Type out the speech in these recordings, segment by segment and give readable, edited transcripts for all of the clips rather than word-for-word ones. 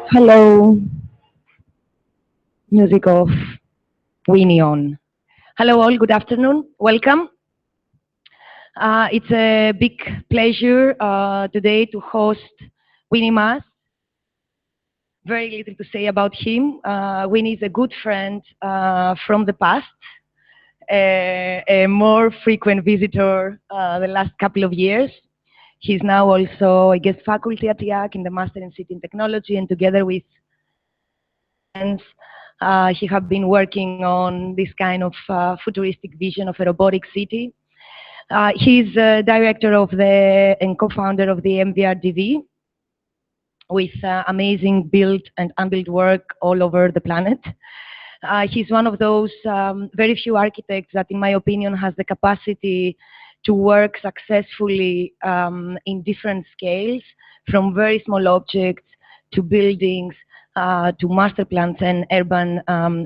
Hello, music of Winy on. Hello all, good afternoon, welcome. It's a big pleasure today to host Winy Maas. Very little to say about him. Winy is a good friend from the past, a more frequent visitor the last couple of years. He's now also a guest faculty at IAAC in the Master in City and Technology, and together with friends, he have been working on this kind of futuristic vision of a robotic city. He's director of and co-founder of the MVRDV, with amazing built and unbuilt work all over the planet. He's one of those very few architects that, in my opinion, has the capacity to work successfully in different scales, from very small objects to buildings, to master plans and urban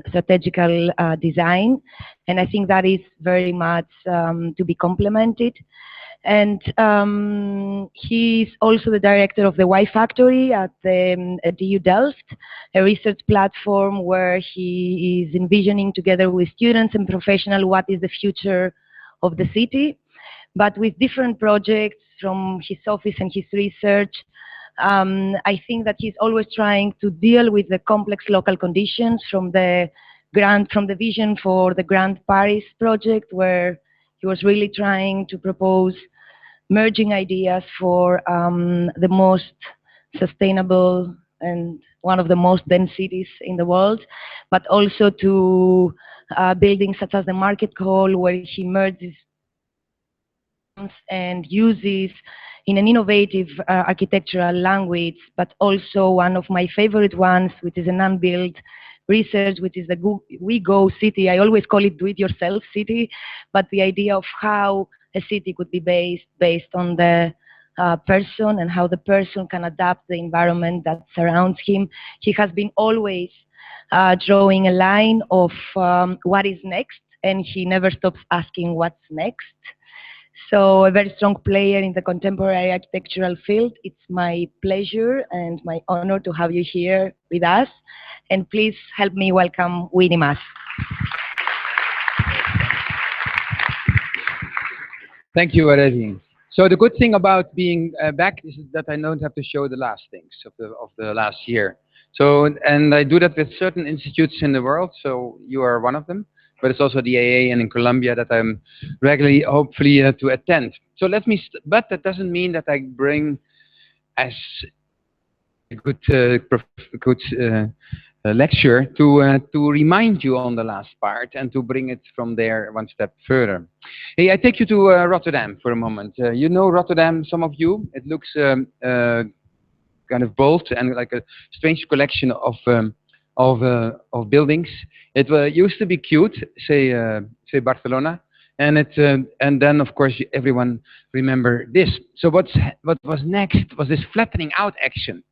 strategical design. And I think that is very much to be complemented. And he's also the director of the Y Factory at the TU Delft, a research platform where he is envisioning, together with students and professionals, what is the future of the city. But with different projects from his office and his research, I think that he's always trying to deal with the complex local conditions, from the vision for the Grand Paris project, where he was really trying to propose merging ideas for the most sustainable and one of the most dense cities in the world, but also to buildings such as the Market Hall, where he merges and uses in an innovative architectural language, but also one of my favorite ones, which is an unbuilt research, which is the We Go city. I always call it do-it-yourself city, but the idea of how a city could be based on the person and how the person can adapt the environment that surrounds him. He has been always drawing a line of what is next, and he never stops asking what's next. So a very strong player in the contemporary architectural field. It's my pleasure and my honor to have you here with us. And please help me welcome Winy Maas. Thank you, Areti. So the good thing about being back is that I don't have to show the last things of the last year. So, and I do that with certain institutes in the world. So you are one of them. But it's also the AA and in Colombia that I'm regularly, hopefully, to attend. So but that doesn't mean that I bring as a good lecture to remind you on the last part and to bring it from there one step further. Hey, I take you to Rotterdam for a moment. You know Rotterdam, some of you. It looks kind of bold and like a strange collection of of buildings. It used to be cute, say Barcelona, and and then of course everyone remember this. So what was next was this flattening out action,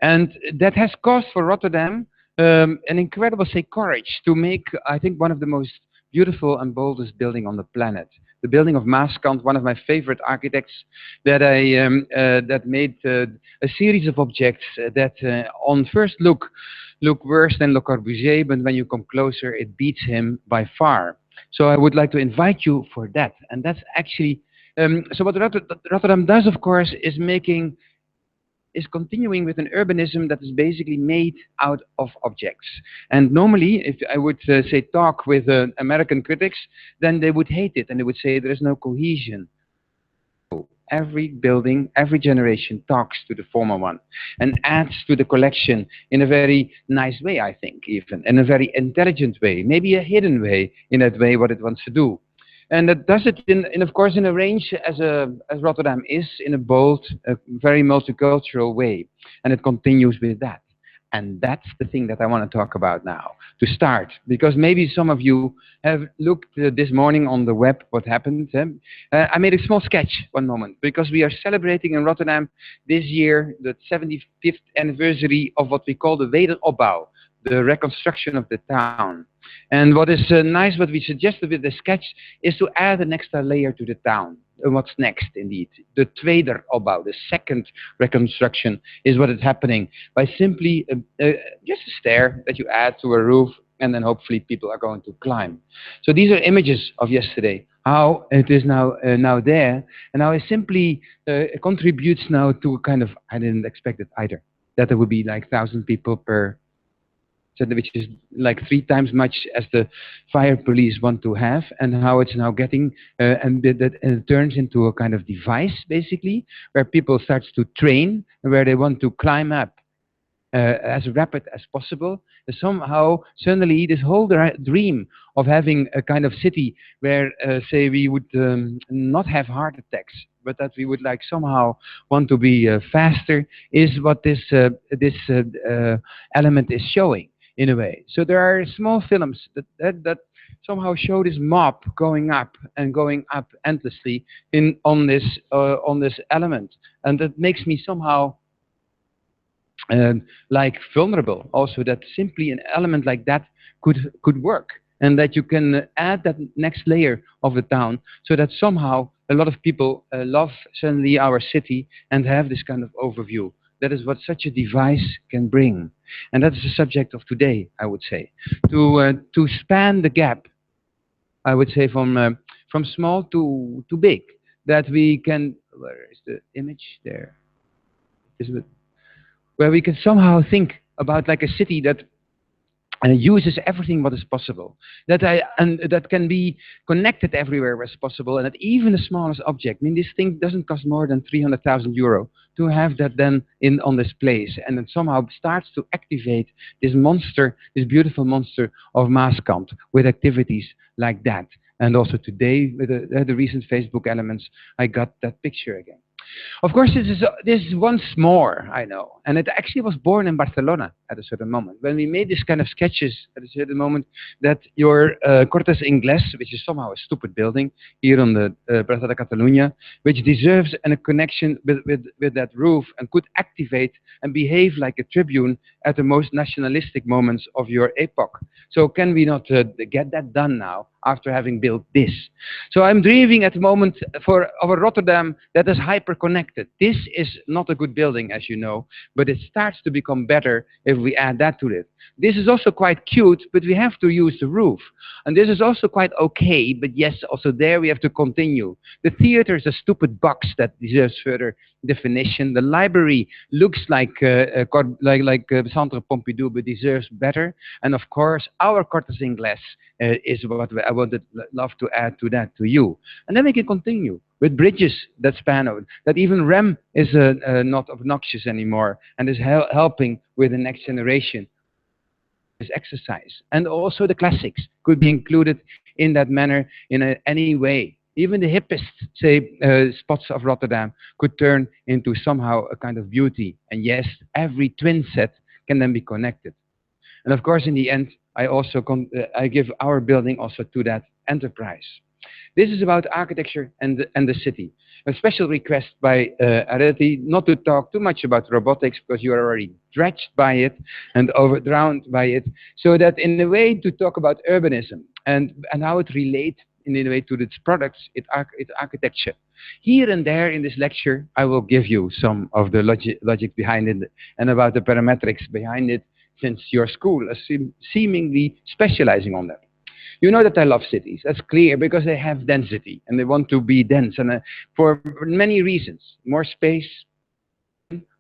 and that has caused for Rotterdam an incredible, say, courage to make, I think, one of the most beautiful and boldest building on the planet. The building of Maaskant, one of my favorite architects, that made a series of objects that on first look worse than Le Corbusier, but when you come closer, it beats him by far. So I would like to invite you for that, and that's actually so. What Rotterdam does, of course, is continuing with an urbanism that is basically made out of objects. And normally, if I would say talk with American critics, then they would hate it and they would say there is no cohesion. Every building, every generation talks to the former one and adds to the collection in a very nice way, I think, even in a very intelligent way, maybe a hidden way in that way what it wants to do. And that does it of course, in a range as Rotterdam is, in a bold, very multicultural way. And it continues with that. And that's the thing that I want to talk about now, to start. Because maybe some of you have looked this morning on the web what happened. I made a small sketch one moment, because we are celebrating in Rotterdam this year the 75th anniversary of what we call the Wederopbouw, the reconstruction of the town. And what is nice, what we suggested with the sketch, is to add an extra layer to the town. And what's next, indeed? The tweede opbouw, the second reconstruction, is what is happening by simply just a stair that you add to a roof, and then hopefully people are going to climb. So these are images of yesterday, how it is now there, and how it simply contributes now to a kind of, I didn't expect it either, that there would be like 1,000 people per, which is like 3 times much as the fire police want to have, and how it's now getting and it turns into a kind of device, basically, where people start to train, and where they want to climb up as rapid as possible. And somehow, suddenly, this whole dream of having a kind of city where, say, we would not have heart attacks, but that we would like somehow want to be faster, is what this element is showing, in a way. So there are small films that somehow show this mob going up and going up endlessly on this element, and that makes me somehow like vulnerable. Also, that simply an element like that could work, and that you can add that next layer of the town, so that somehow a lot of people love suddenly our city and have this kind of overview. That is what such a device can bring. And that is the subject of today, I would say. To span the gap, I would say, from small to big. That we can, where is the image? There. Is it? Where we can somehow think about like a city that uses everything what is possible, and that can be connected everywhere where it's possible, and that even the smallest object, I mean, this thing doesn't cost more than 300,000 euro to have that then on this place, and it somehow starts to activate this monster, this beautiful monster of Maaskant, with activities like that. And also today, with the recent Facebook elements, I got that picture again. Of course, this is once more, I know, and it actually was born in Barcelona at a certain moment, when we made this kind of sketches at a certain moment, that your Cortes Inglés, which is somehow a stupid building here on the Plaza de Catalunya, which deserves a connection with that roof and could activate and behave like a tribune at the most nationalistic moments of your epoch. So can we not get that done now, after having built this? So I'm dreaming at the moment of a Rotterdam that is hyper-connected. This is not a good building, as you know, but it starts to become better if we add that to it. This is also quite cute, but we have to use the roof. And this is also quite okay, but yes, also there we have to continue. The theater is a stupid box that deserves further definition. The library looks like Centre Pompidou, but deserves better. And of course, our Cortes Inglés is what I would love to add to that, to you. And then we can continue with bridges that span out, that even REM is not obnoxious anymore, and is helping with the next generation. This exercise. And also the classics could be included in that manner in any way. Even the hippest, say, spots of Rotterdam could turn into somehow a kind of beauty. And yes, every twin set can then be connected. And of course, in the end, I also I give our building also to that enterprise. This is about architecture and the city. A special request by Areti not to talk too much about robotics because you are already drenched by it and overdrowned by it. So that in a way to talk about urbanism and how it relates in a way to its products, its architecture. Here and there in this lecture, I will give you some of the logic behind it and about the parametrics behind it, since your school is seemingly specializing on that. You know that I love cities. That's clear because they have density and they want to be dense, and for many reasons. More space,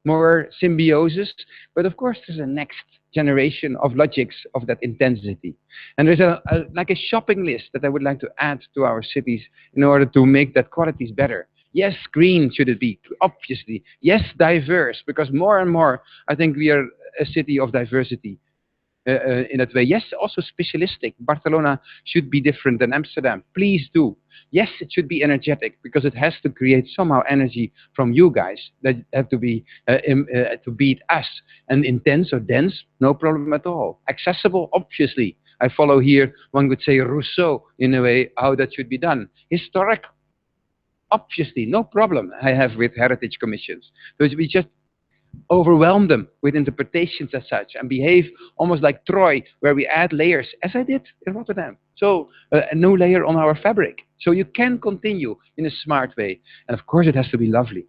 more symbiosis, but of course there's a next generation of logics of that intensity. And there's like a shopping list that I would like to add to our cities in order to make that qualities better. Yes, green should it be, obviously. Yes, diverse, because more and more I think we are a city of diversity. In that way. Yes, also specialistic. Barcelona should be different than Amsterdam. Please do. Yes, it should be energetic because it has to create somehow energy from you guys that have to be to beat us. And intense or dense, no problem at all. Accessible, obviously. I follow here, one would say Rousseau in a way, how that should be done. Historic, obviously, no problem I have with heritage commissions. So we just overwhelm them with interpretations as such and behave almost like Troy, where we add layers, as I did in Rotterdam. So a new layer on our fabric. So you can continue in a smart way. And of course, it has to be lovely,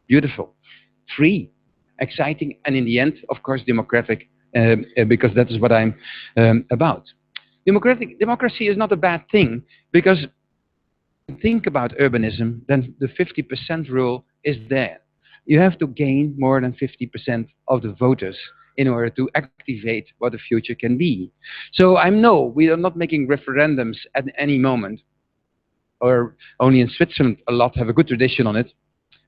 beautiful, free, exciting, and in the end, of course, democratic, because that is what I'm about. Democracy is not a bad thing, because think about urbanism, then the 50% rule is there. You have to gain more than 50% of the voters in order to activate what the future can be. So we are not making referendums at any moment, or only in Switzerland a lot have a good tradition on it.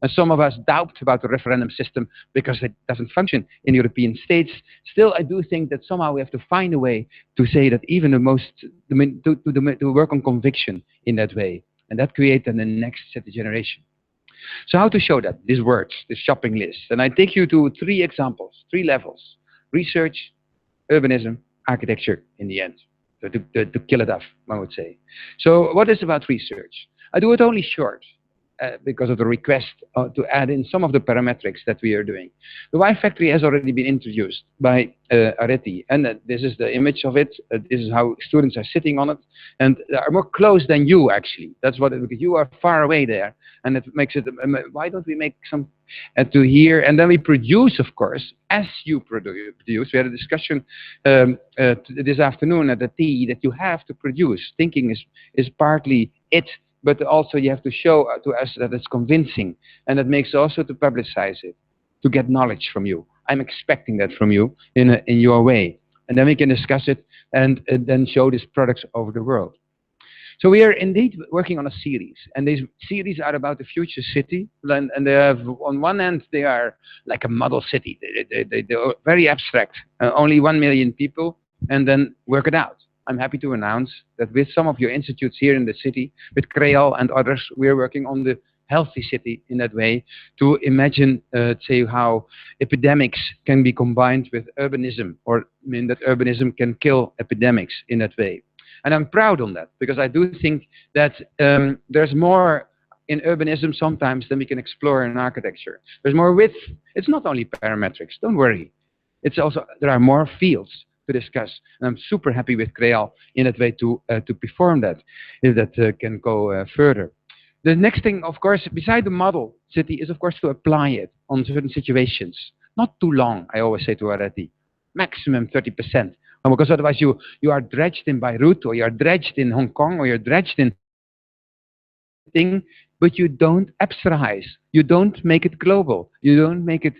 And some of us doubt about the referendum system because it doesn't function in European states. Still, I do think that somehow we have to find a way to say that even to work on conviction in that way. And that creates then the next set of generation. So how to show that, these words, this shopping list? And I take you to 3 examples, 3 levels: research, urbanism, architecture in the end. So to kill it off, I would say. So what is about research? I do it only short because of the request to add in some of the parametrics that we are doing. The Y Factory has already been introduced by Areti, and this is the image of it. This is how students are sitting on it, and they are more close than you, actually. That's what because you are far away there, and it makes it, why don't we make some to here, and then we produce, of course, as you produce. We had a discussion this afternoon at the tea that you have to produce. Thinking is partly it, but also you have to show to us that it's convincing, and that makes also to publicize it, to get knowledge from you. I'm expecting that from you in your way, and then we can discuss it and then show these products over the world. So we are indeed working on a series, and these series are about the future city, and they have, on one end, they are like a model city. They're very abstract, only 1 million people, and then work it out. I'm happy to announce that with some of your institutes here in the city, with Creole and others, we're working on the healthy city in that way to imagine, say, how epidemics can be combined with urbanism, or that urbanism can kill epidemics in that way. And I'm proud on that, because I do think that there's more in urbanism sometimes than we can explore in architecture. There's more width. It's not only parametrics, don't worry. It's also, there are more fields to discuss. And I'm super happy with Creole in that way to perform that, if that can go further. The next thing, of course, beside the model city, is of course to apply it on certain situations. Not too long, I always say to Areti. Maximum 30%. Because otherwise you are dredged in Beirut, or you are dredged in Hong Kong, or you're dredged in thing, but you don't abstrahize. You don't make it global. You don't make it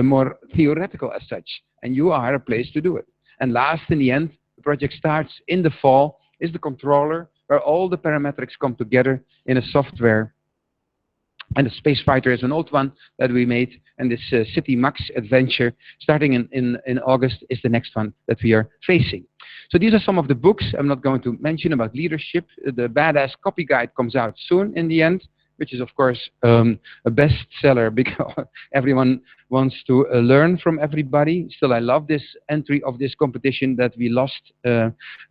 more theoretical as such. And you are a place to do it. And last, in the end, the project starts in the fall, is the controller, where all the parametrics come together in a software. And the Space Fighter is an old one that we made, and this City Max adventure, starting in August, is the next one that we are facing. So these are some of the books I'm not going to mention about leadership. The Badass Copy Guide comes out soon in the end, which is of course a bestseller because everyone wants to learn from everybody. Still, I love this entry of this competition that we lost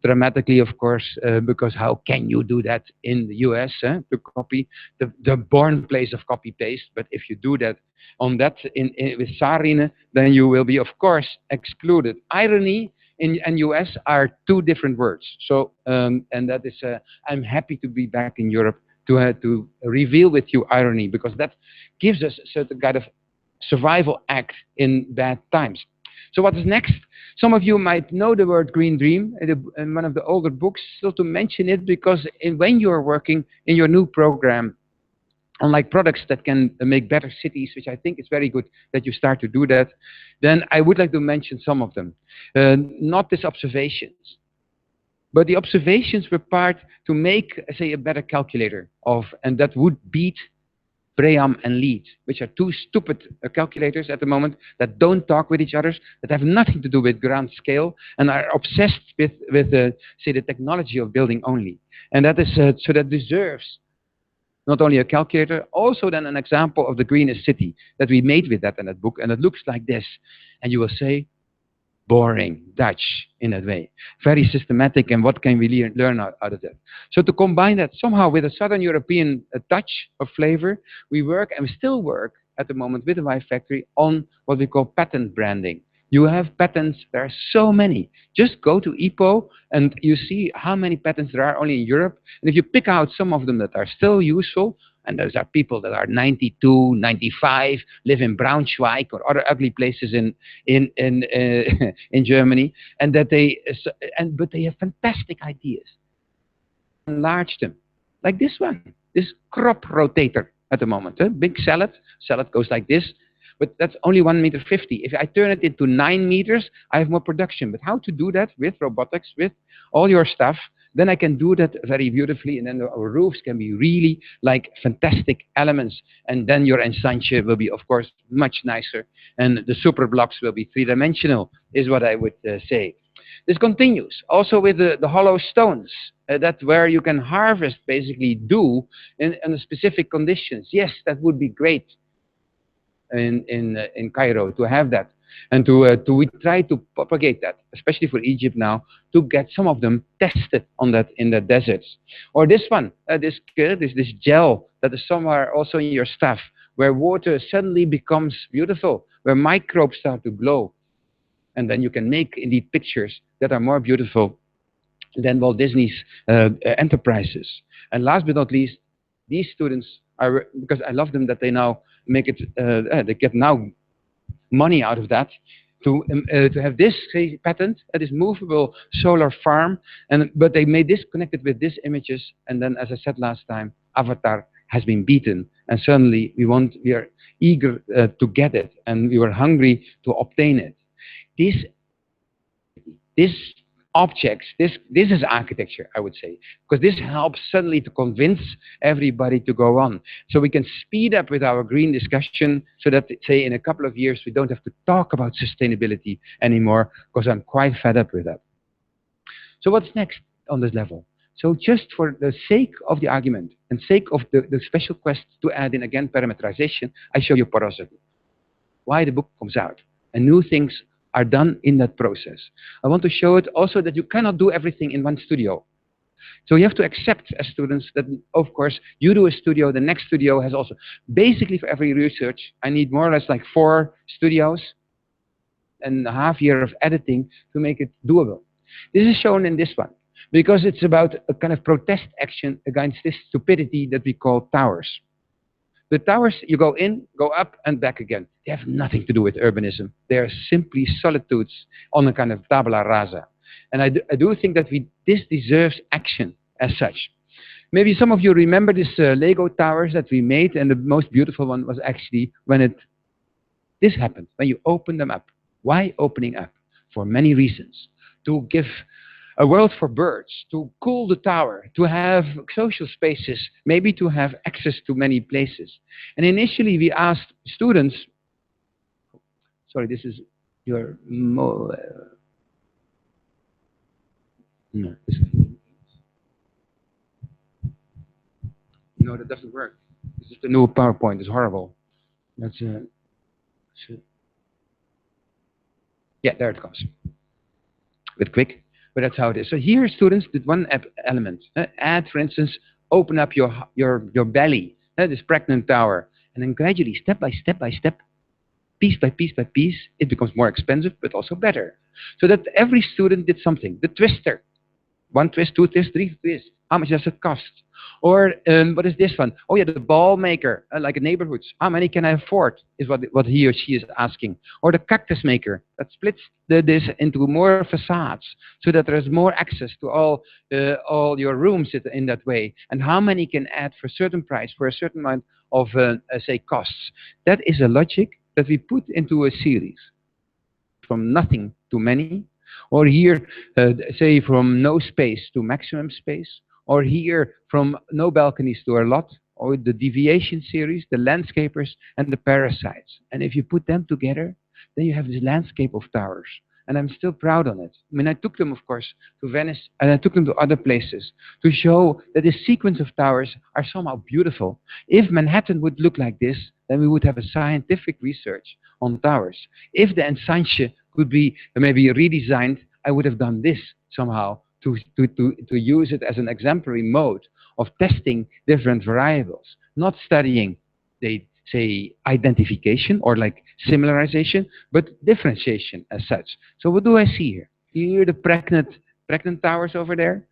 dramatically, of course, because how can you do that in the US, to copy the born place of copy paste? But if you do that on that with Sarine, then you will be, of course, excluded. Irony and US are two different words. So, and that is, I'm happy to be back in Europe to reveal with you irony, because that gives us a certain kind of survival act in bad times. So what is next? Some of you might know the word green dream in one of the older books, still to mention it, because when you're working in your new program, unlike products that can make better cities, which I think is very good that you start to do that, then I would like to mention some of them. Not these observations, but the observations were part to make, say, a better calculator of, and that would beat Breham and Lead, which are two stupid calculators at the moment that don't talk with each other, that have nothing to do with grand scale, and are obsessed with say, the technology of building only. And that is, so that deserves not only a calculator, also then an example of the greenest city that we made with that in that book. And it looks like this. And you will say, boring, Dutch in that way. Very systematic, and what can we learn out of that? So to combine that somehow with a Southern European touch of flavor, we work, and we still work at the moment with the Y Factory on what we call patent branding. You have patents, there are so many. Just go to EPO and you see how many patents there are only in Europe. And if you pick out some of them that are still useful, and those are people that are 92, 95, live in Braunschweig or other ugly places in Germany, and that but they have fantastic ideas. Enlarge them, like this one, this crop rotator at the moment. Big salad goes like this. But that's only 1,50 meters. If I turn it into 9 meters, I have more production. But how to do that with robotics, with all your stuff, then I can do that very beautifully. And then our roofs can be really like fantastic elements. And then your ensanche will be, of course, much nicer. And the super blocks will be three-dimensional, is what I would say. This continues also with the hollow stones. That's where you can harvest, basically, dew in specific conditions. Yes, that would be great in Cairo to have that, and we try to propagate that, especially for Egypt now, to get some of them tested on that in the deserts. Or this one, this gel that is somewhere also in your stuff, where water suddenly becomes beautiful, where microbes start to glow, and then you can make indeed pictures that are more beautiful than Walt Disney's enterprises. And last but not least, these students are, because I love them, that they now make it, they get now money out of that to have this patent, this movable solar farm, but they made this connected with these images, and then, as I said last time, Avatar has been beaten, and suddenly we are eager to get it, and we were hungry to obtain it. This objects, this is architecture, I would say, because this helps suddenly to convince everybody to go on. So we can speed up with our green discussion, so that, say, in a couple of years, we don't have to talk about sustainability anymore, because I'm quite fed up with that. So what's next on this level? So just for the sake of the argument and sake of the special quest to add in, again, parameterization, I show you porosity. Why the book comes out, and new things are done in that process. I want to show it also that you cannot do everything in one studio. So you have to accept as students that, of course, you do a studio, the next studio has also, basically for every research, I need more or less like 4 studios and a half year of editing to make it doable. This is shown in this one, because it's about a kind of protest action against this stupidity that we call towers. The towers, you go in, go up, and back again. They have nothing to do with urbanism. They are simply solitudes on a kind of tabula rasa. And I do think that this deserves action as such. Maybe some of you remember this Lego towers that we made, and the most beautiful one was actually when this happened, when you open them up. Why opening up? For many reasons. To give a world for birds, to cool the tower, to have social spaces, maybe to have access to many places. And initially we asked students, sorry, this is your, no, that doesn't work. This The new PowerPoint is horrible. That's yeah, there it comes. A bit quick, but that's how it is. So here, students did one element. Add, for instance, open up your belly, this pregnant tower, and then gradually, step by step by step, piece by piece by piece, it becomes more expensive, but also better. So that every student did something. The twister. 1 twist, 2 twist, 3 twist. How much does it cost? Or what is this one? Oh yeah, the ball maker, like in neighborhoods. How many can I afford? Is what he or she is asking. Or the cactus maker that splits this into more facades, so that there is more access to all your rooms in that way. And how many can add for a certain price for a certain amount of say costs? That is a logic that we put into a series, from nothing to many. Or here, say from no space to maximum space, or here from no balconies to a lot, or the deviation series, the landscapers, and the parasites. And if you put them together, then you have this landscape of towers. And I'm still proud on it. I mean, I took them, of course, to Venice, and I took them to other places to show that this sequence of towers are somehow beautiful. If Manhattan would look like this, then we would have a scientific research on towers. If the Ensanche could be maybe redesigned, I would have done this somehow to use it as an exemplary mode of testing different variables, not studying, they say, identification or like similarization, but differentiation as such. So what do I see here? Here the pregnant towers over there.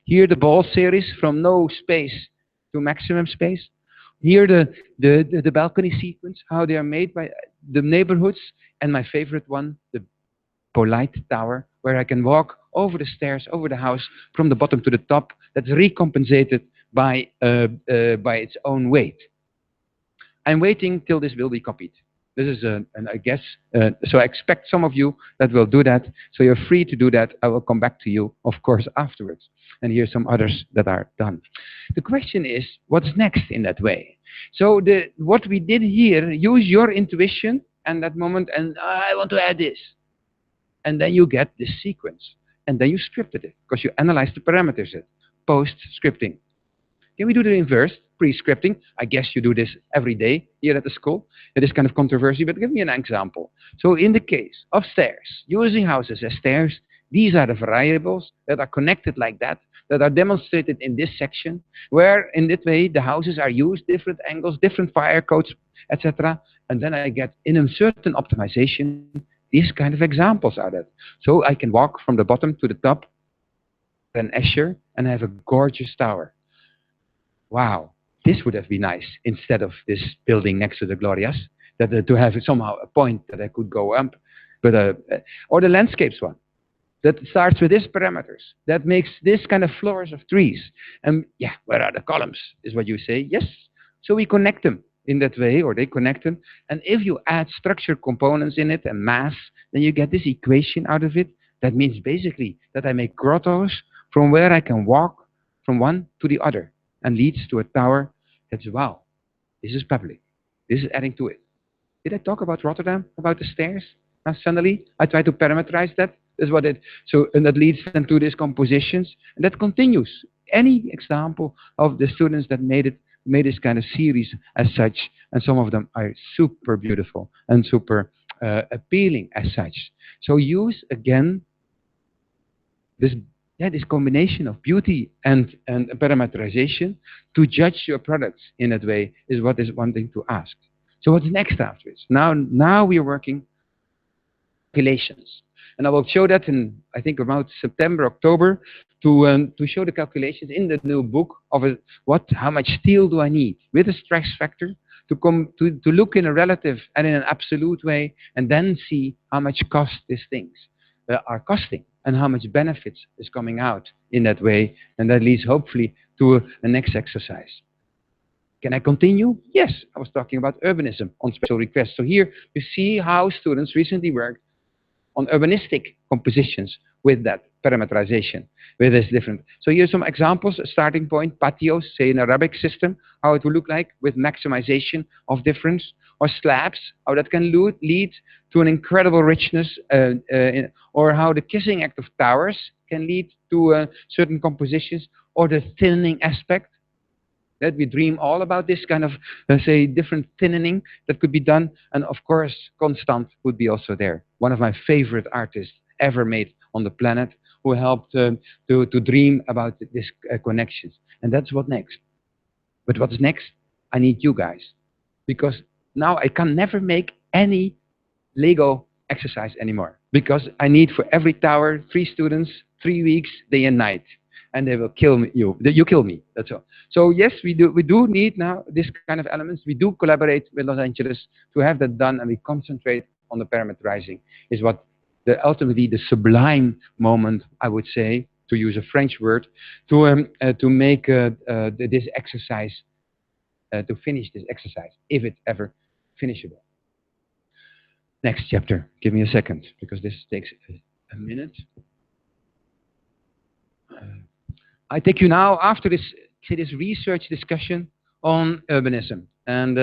Here the ball series from no space to maximum space. Here the balcony sequence, how they are made by the neighborhoods, and my favorite one, the polite tower, where I can walk over the stairs, over the house, from the bottom to the top. That's recompensated by its own weight. I'm waiting till this will be copied. This is I guess, so I expect some of you that will do that. So you're free to do that. I will come back to you, of course, afterwards. And here's some others that are done. The question is, what's next in that way? So what we did here, use your intuition and that moment, and I want to add this. And then you get this sequence. And then you scripted it, because you analyze the parameters post-scripting. Can we do the inverse, pre-scripting? I guess you do this every day here at the school. It is kind of controversy, but give me an example. So in the case of stairs, using houses as stairs, these are the variables that are connected like that are demonstrated in this section, where in that way the houses are used, different angles, different fire codes, etc. And then I get, in a certain optimization, these kind of examples out of it. So I can walk from the bottom to the top, an Escher, and I have a gorgeous tower. Wow, this would have been nice instead of this building next to the Glorias, to have somehow a point that I could go up. But or the landscapes one that starts with these parameters, that makes this kind of floors of trees. And yeah, where are the columns is what you say. Yes, so we connect them in that way, or they connect them. And if you add structure components in it and mass, then you get this equation out of it. That means basically that I make grottos from where I can walk from one to the other, and leads to a tower that's, wow, this is public. This is adding to it. Did I talk about Rotterdam, about the stairs? Suddenly, I try to parameterize that. That's what it, so, and that leads then to these compositions, and that continues. Any example of the students that made this kind of series as such, and some of them are super beautiful and super appealing as such. So use, again, this combination of beauty and parameterization to judge your products in that way is what is one thing to ask. So what's next after this? Now we are working calculations. And I will show that in, I think, about September, October, to show the calculations in the new book of how much steel do I need with a stress factor to look in a relative and in an absolute way, and then see how much cost these things are costing, and how much benefits is coming out in that way. And that leads hopefully to a next exercise. Can I continue? Yes, I was talking about urbanism on special requests. So here you see how students recently worked on urbanistic compositions with that parameterization, with this different. So here's some examples, a starting point, patios, say in Arabic system, how it will look like with maximization of difference, or slabs, how that can lead to an incredible richness, or how the kissing act of towers can lead to certain compositions, or the thinning aspect. That we dream all about this kind of, let's say, different thinning that could be done. And of course, Constant would be also there. One of my favorite artists ever made on the planet, who helped to dream about this connections. And that's what next. But what's next? I need you guys. Because now I can never make any Lego exercise anymore. Because I need for every tower 3 students, 3 weeks, day and night. And they will kill me, you kill me, that's all. So yes, we do need now this kind of elements. We do collaborate with Los Angeles to have that done, and we concentrate on the parameterizing, is what ultimately the sublime moment, I would say, to use a French word, to make this exercise, to finish this exercise, if it's ever finishable. Next chapter. Give me a second, because this takes a minute. I take you now after this research discussion on urbanism, and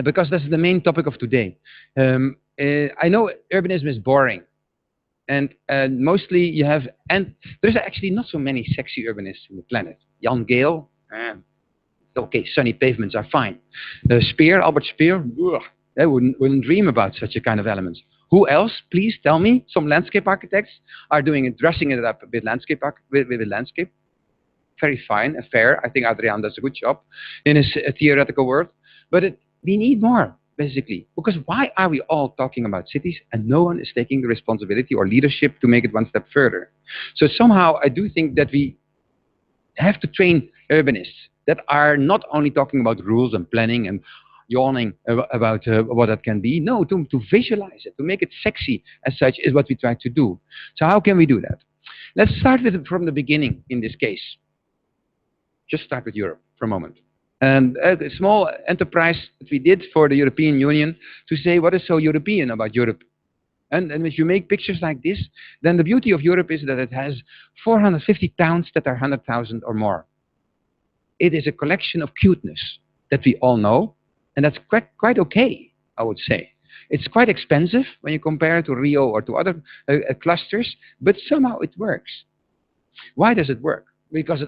because that's the main topic of today. I know urbanism is boring, and mostly you have, and there's actually not so many sexy urbanists on the planet. Jan Gehl, okay, sunny pavements are fine. Albert Speer, they wouldn't dream about such a kind of elements. Who else? Please tell me. Some landscape architects are doing it, dressing it up with landscape, with landscape. Very fine, fair. I think Adriaan does a good job in his theoretical world. But we need more, basically. Because why are we all talking about cities and no one is taking the responsibility or leadership to make it one step further? So somehow I do think that we have to train urbanists that are not only talking about rules and planning and yawning about what that can be. No, to visualize it, to make it sexy as such, is what we try to do. So how can we do that? Let's start with it from the beginning in this case. Just start with Europe for a moment. And a small enterprise that we did for the European Union to say what is so European about Europe. And if you make pictures like this, then the beauty of Europe is that it has 450 towns that are 100,000 or more. It is a collection of cuteness that we all know. And that's quite okay, I would say. It's quite expensive when you compare it to Rio or to other clusters, but somehow it works. Why does it work? Because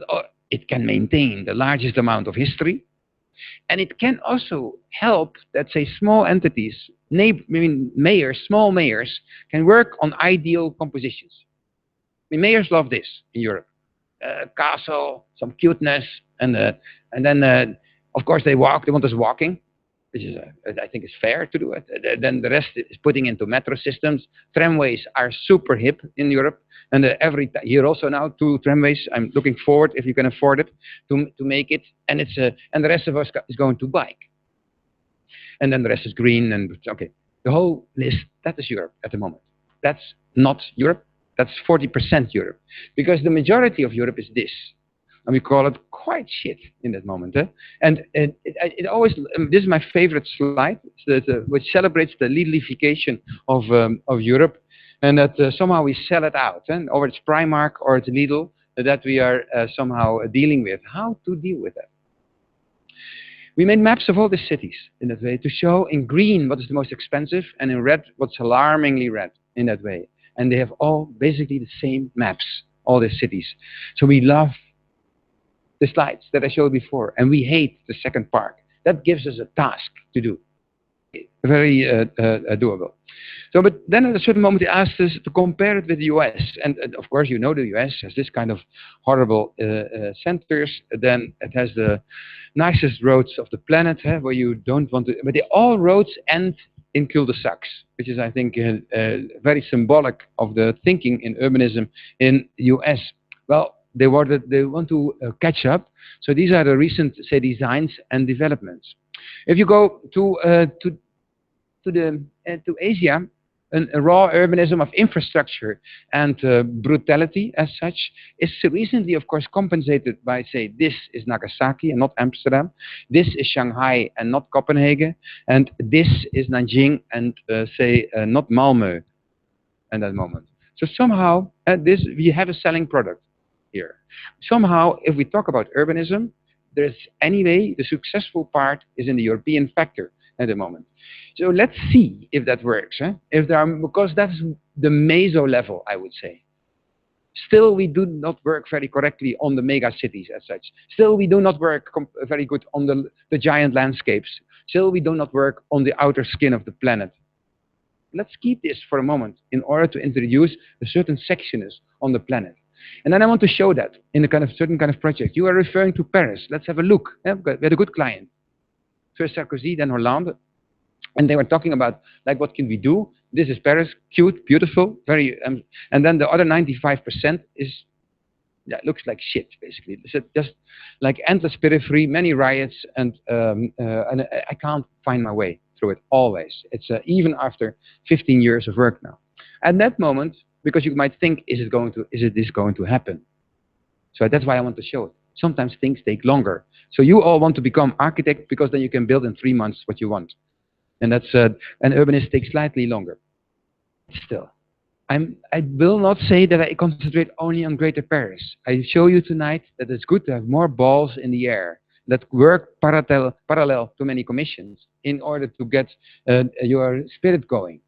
it can maintain the largest amount of history, and it can also help, let's say, small entities, mayors, small mayors, can work on ideal compositions. Mayors love this in Europe. Castle, some cuteness, and then, of course, they want us walking. Which is, I think, is fair to do it. Then the rest is putting into metro systems. Tramways are super hip in Europe, and here also now 2 tramways. I'm looking forward, if you can afford it, to make it. And and the rest of us is going to bike. And then the rest is green, and okay, the whole list. That is Europe at the moment. That's not Europe. That's 40% Europe, because the majority of Europe is this. And we call it quite shit in that moment. And it always, this is my favorite slide, which celebrates the Lidlification of Europe, and that somehow we sell it out, or it's Primark or it's Lidl, that we are somehow dealing with. How to deal with that? We made maps of all the cities in that way to show in green what is the most expensive and in red what's alarmingly red in that way. And they have all basically the same maps, all the cities. So we love the slides that I showed before, and we hate the second part. That gives us a task to do. Very doable. So, but then at a certain moment they asked us to compare it with the US. And of course, you know, the US has this kind of horrible centers. Then it has the nicest roads of the planet, where you don't want to, but all roads end in cul-de-sacs, which is, I think, very symbolic of the thinking in urbanism in the US. Well, they want to catch up. So these are the recent, say, designs and developments. If you go to Asia, a raw urbanism of infrastructure and brutality as such is recently, of course, compensated by, say, this is Nagasaki and not Amsterdam, this is Shanghai and not Copenhagen, and this is Nanjing and, say, not Malmö at that moment. So somehow, we have a selling product here. Somehow, if we talk about urbanism, there's anyway, the successful part is in the European factor at the moment. So let's see if that works. If there are, because that's the meso level, I would say. Still, we do not work very correctly on the mega cities as such. Still, we do not work very good on the giant landscapes. Still, we do not work on the outer skin of the planet. Let's keep this for a moment in order to introduce a certain sectionist on the planet. And then I want to show that in a certain kind of project. You are referring to Paris. Let's have a look. We had a good client. First Sarkozy, then Hollande. And they were talking about, like, what can we do? This is Paris, cute, beautiful, very, and then the other 95% is, yeah, looks like shit, basically. It's just like endless periphery, many riots, and I can't find my way through it always. It's even after 15 years of work now. At that moment, because you might think, is this going to happen? So that's why I want to show it. Sometimes things take longer. So you all want to become architects because then you can build in 3 months what you want. And that's an urbanist takes slightly longer. Still, I will not say that I concentrate only on Greater Paris. I show you tonight that it's good to have more balls in the air that work parallel to many commissions in order to get your spirit going.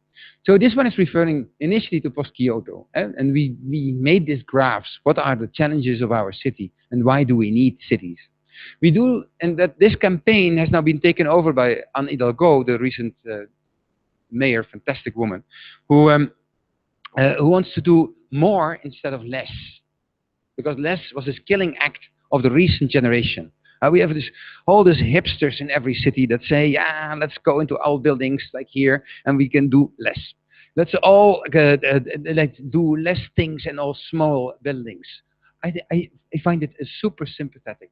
So this one is referring initially to post-Kyoto, and we made these graphs. What are the challenges of our city, and why do we need cities? We do, and that this campaign has now been taken over by Anne Hidalgo, the recent mayor, fantastic woman, who wants to do more instead of less, because less was this killing act of the recent generation. We have all these hipsters in every city that say, yeah, let's go into old buildings like here, and we can do less. Let's all like do less things in all small buildings. I find it a super sympathetic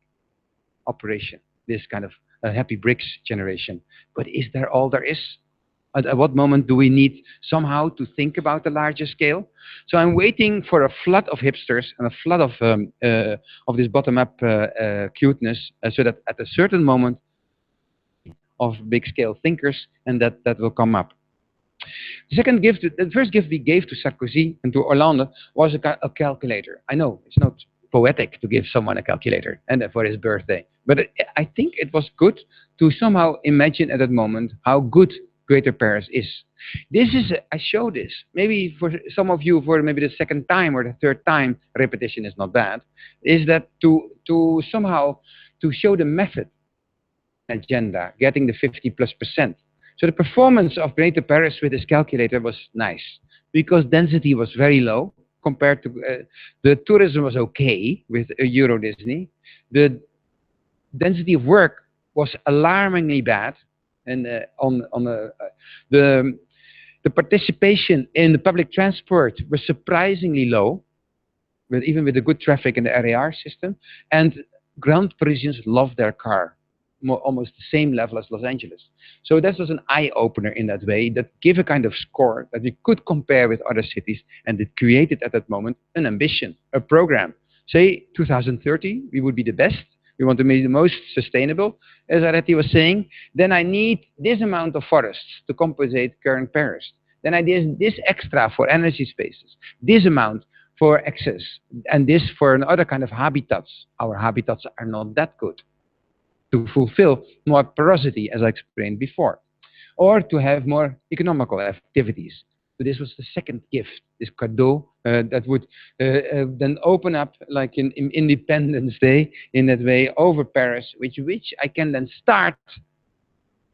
operation, this kind of happy bricks generation. But is there all there is? At what moment do we need somehow to think about the larger scale? So I'm waiting for a flood of hipsters and a flood of this bottom-up cuteness, so that at a certain moment of big-scale thinkers, and that will come up. The first gift we gave to Sarkozy and to Hollande was a calculator. I know it's not poetic to give someone a calculator and for his birthday, but I think it was good to somehow imagine at that moment how good Greater Paris is. This is, I show this, maybe for some of you for maybe the second time or the third time, repetition is not bad, is that to somehow to show the method agenda, getting the 50+%. So the performance of Greater Paris with this calculator was nice, because density was very low compared to, the tourism was okay with Euro Disney. The density of work was alarmingly bad. And the participation in the public transport was surprisingly low, even with the good traffic in the RER system. And Grand Parisians love their car, almost the same level as Los Angeles. So that was an eye-opener in that way, that gave a kind of score that we could compare with other cities, and it created at that moment an ambition, a program. Say 2030, we would be the best. We want to be the most sustainable, as Areti was saying. Then I need this amount of forests to compensate current Paris. Then I need this extra for energy spaces, this amount for access, and this for another kind of habitats. Our habitats are not that good to fulfill more porosity, as I explained before, or to have more economical activities. So this was the second gift, this cadeau that would then open up like in Independence Day in that way over Paris, which I can then start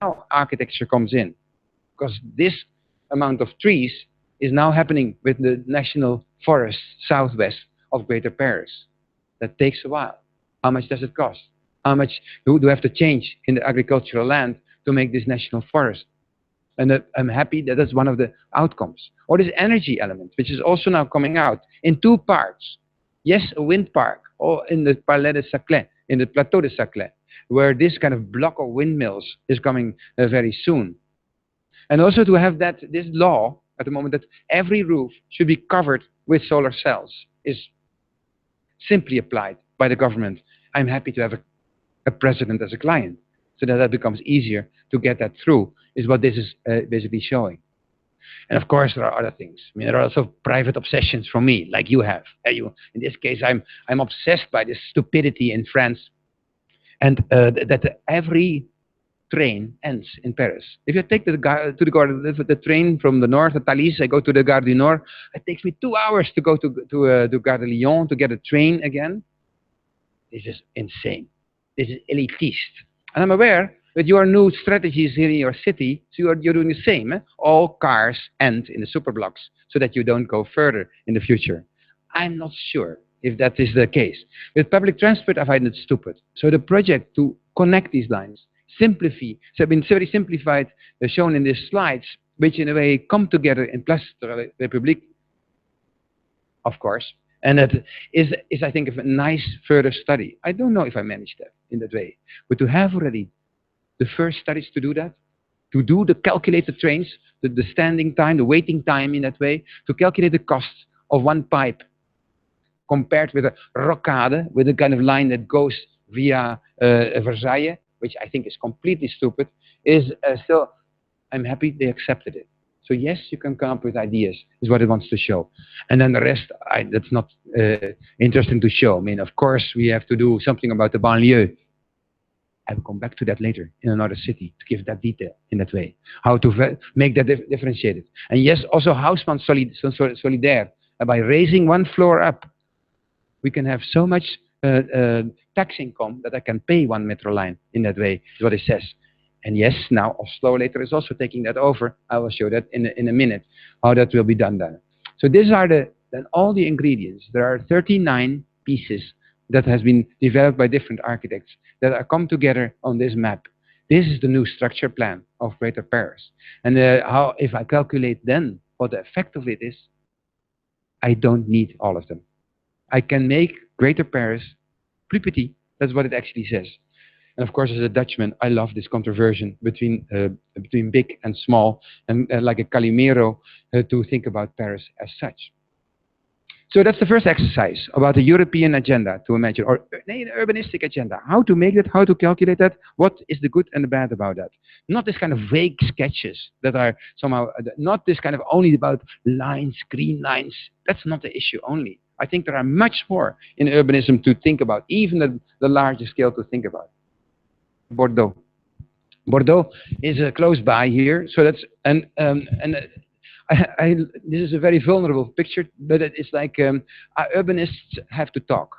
how architecture comes in. Because this amount of trees is now happening with the National Forest southwest of Greater Paris. That takes a while. How much does it cost? How much do we have to change in the agricultural land to make this national forest? And I'm happy that that's one of the outcomes. Or this energy element, which is also now coming out in two parts. Yes, a wind park, or in the Palais de Saclay, in the Plateau de Saclay, where this kind of block of windmills is coming very soon. And also to have that this law at the moment that every roof should be covered with solar cells is simply applied by the government. I'm happy to have a president as a client, so that becomes easier to get that through, is what this is basically showing. And of course, there are other things. I mean, there are also private obsessions from me, like you have. In this case, I'm obsessed by this stupidity in France, and that every train ends in Paris. If you take the train from the north at Thalys, I go to the Gare du Nord. It takes me 2 hours to go to Gare de Lyon to get a train again. This is insane. This is elitist. And I'm aware that your new strategies here in your city, so you're doing the same. Eh? All cars end in the superblocks so that you don't go further in the future. I'm not sure if that is the case. With public transport, I find it stupid. So the project to connect these lines, simplify, so have been very simplified, shown in these slides, which in a way come together in Place de la République, of course. And that is I think, a nice further study. I don't know if I managed that in that way. But to have already the first studies to do that, to do the calculated trains, the standing time, the waiting time in that way, to calculate the cost of one pipe compared with a rocade, with a kind of line that goes via Versailles, which I think is completely stupid, is still, I'm happy they accepted it. So yes, you can come up with ideas, is what it wants to show. And then the rest, that's not interesting to show. I mean, of course, we have to do something about the banlieue. I will come back to that later in another city to give that detail in that way, how to make that differentiated. And yes, also Haussmann Solidaire. By raising one floor up, we can have so much tax income that I can pay one metro line in that way, is what it says. And yes, now Oslo later is also taking that over. I will show that in a minute, how that will be done then. So these are then all the ingredients. There are 39 pieces that has been developed by different architects that are come together on this map. This is the new structure plan of Greater Paris. And how, if I calculate then what the effect of it is, I don't need all of them. I can make Greater Paris plus petit. That's what it actually says. And of course, as a Dutchman, I love this controversion between big and small, and like a Calimero to think about Paris as such. So that's the first exercise about the European agenda to imagine, or an urbanistic agenda. How to make that, how to calculate that, what is the good and the bad about that. Not this kind of vague sketches that are somehow, not this kind of only about lines, green lines. That's not the issue only. I think there are much more in urbanism to think about, even the larger scale to think about. Bordeaux. Bordeaux is close by here, so that's this is a very vulnerable picture, but it's like urbanists have to talk.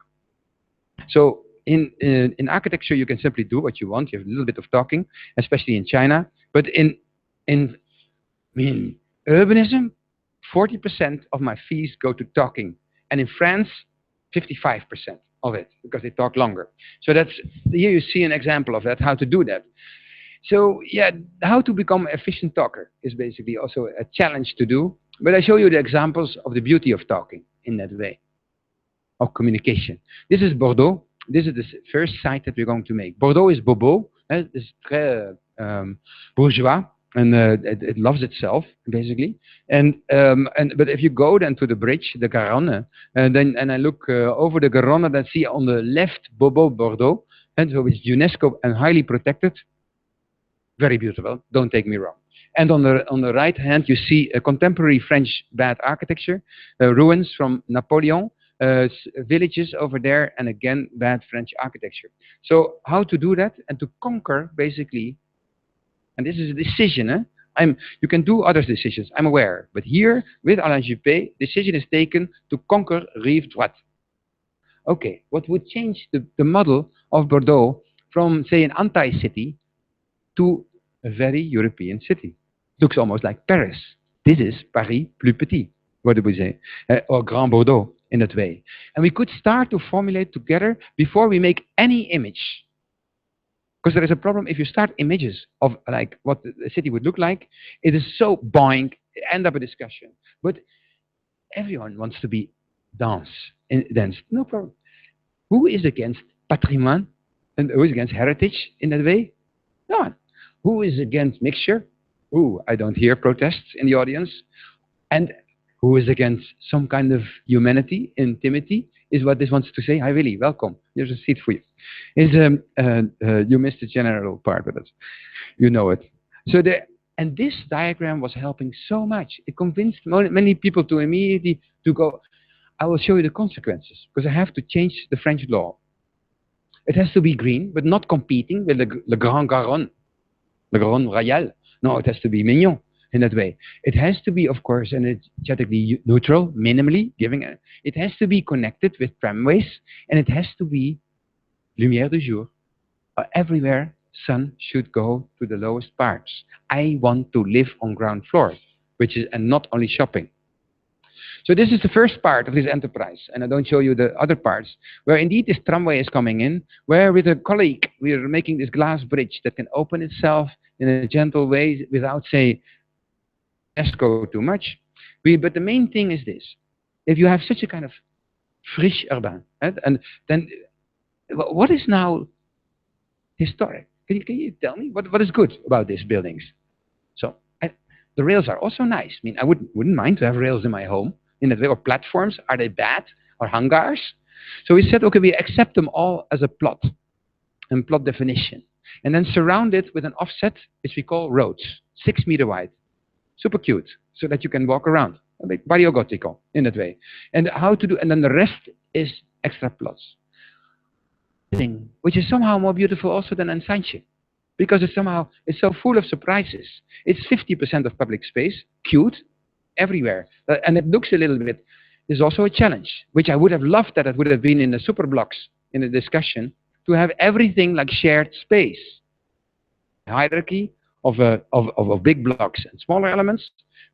So in architecture, you can simply do what you want. You have a little bit of talking, especially in China. But in urbanism, 40% of my fees go to talking, and in France, 55% of it, because they talk longer. So that's here you see an example of that, how to do that. So yeah, how to become an efficient talker is basically also a challenge to do. But I show you the examples of the beauty of talking in that way, of communication. This is Bordeaux. This is the first site that we're going to make. Bordeaux is bobo. It's très bourgeois, and it loves itself basically. But if you go then to the bridge, the Garonne, and I look over the Garonne, then see on the left Bobo Bordeaux, and so it's UNESCO and highly protected. Very beautiful, don't take me wrong. And on the right hand, you see a contemporary French bad architecture, ruins from Napoleon, villages over there, and again, bad French architecture. So how to do that and to conquer, basically, and this is a decision. You can do other decisions, I'm aware. But here, with Alain Juppé, decision is taken to conquer Rive Droite. Okay, what would change the model of Bordeaux from, say, an anti-city to a very European city? Looks almost like Paris. This is Paris Plus Petit, what do we say? Or Grand Bordeaux in that way. And we could start to formulate together before we make any image. Because there is a problem if you start images of like what the city would look like. It is so boring, end up a discussion. But everyone wants to be dense. No problem. Who is against patrimoine and who is against heritage in that way? No one. Who is against mixture? Ooh, I don't hear protests in the audience. And who is against some kind of humanity, intimity, is what this wants to say. Hi, Willy, welcome. Here's a seat for you. You missed the general part, but you know it. So and this diagram was helping so much. It convinced many people to immediately to go, I will show you the consequences, because I have to change the French law. It has to be green, but not competing with the Grand Garonne. Le Grand Royal. No, it has to be mignon in that way. It has to be, of course, energetically neutral, minimally giving it. It has to be connected with tramways, and it has to be lumière du jour. Everywhere, sun should go to the lowest parts. I want to live on ground floor, and not only shopping. So this is the first part of this enterprise, and I don't show you the other parts, where indeed this tramway is coming in, where with a colleague we are making this glass bridge that can open itself in a gentle way without, say, go too much. But the main thing is this. If you have such a kind of friche urbain, right, and then what is now historic? Can you tell me what is good about these buildings? So the rails are also nice. I mean, I wouldn't mind to have rails in my home. In that way, or platforms, are they bad? Or hangars? So we said, okay, we accept them all as a plot and plot definition, and then surround it with an offset, which we call roads, 6 meter wide, super cute, so that you can walk around, a bit barrio gotico in that way. And how to do, and then the rest is extra plots, which is somehow more beautiful also than Ensanche, because it's so full of surprises. It's 50% of public space, cute, everywhere, and it looks a little bit. Is also a challenge, which I would have loved that it would have been in the super blocks in the discussion, to have everything like shared space, hierarchy of big blocks and smaller elements.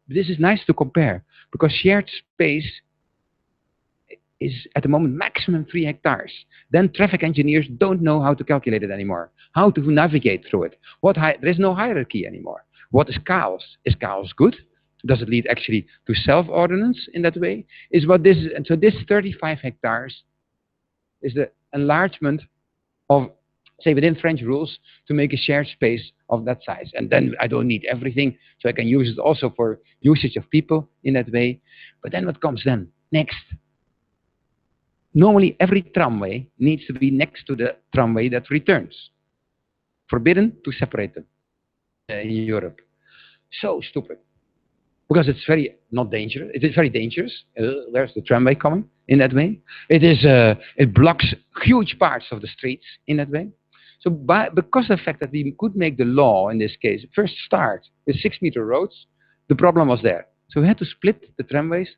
This is nice to compare, because shared space is at the moment maximum 3 hectares. Then traffic engineers don't know how to calculate it anymore, how to navigate through it. There is no hierarchy anymore. What is chaos? Is chaos good? Does it lead actually to self-ordinance in that way? Is what this is, and so this 35 hectares is the enlargement of, say, within French rules, to make a shared space of that size. And then I don't need everything, so I can use it also for usage of people in that way. But then what comes then? Next. Normally, every tramway needs to be next to the tramway that returns. Forbidden to separate them in Europe. So stupid. Because it's very not dangerous. It is very dangerous. There's the tramway coming in that way. It blocks huge parts of the streets in that way. So because of the fact that we could make the law in this case first start with 6 meter roads, the problem was there. So we had to split the tramways.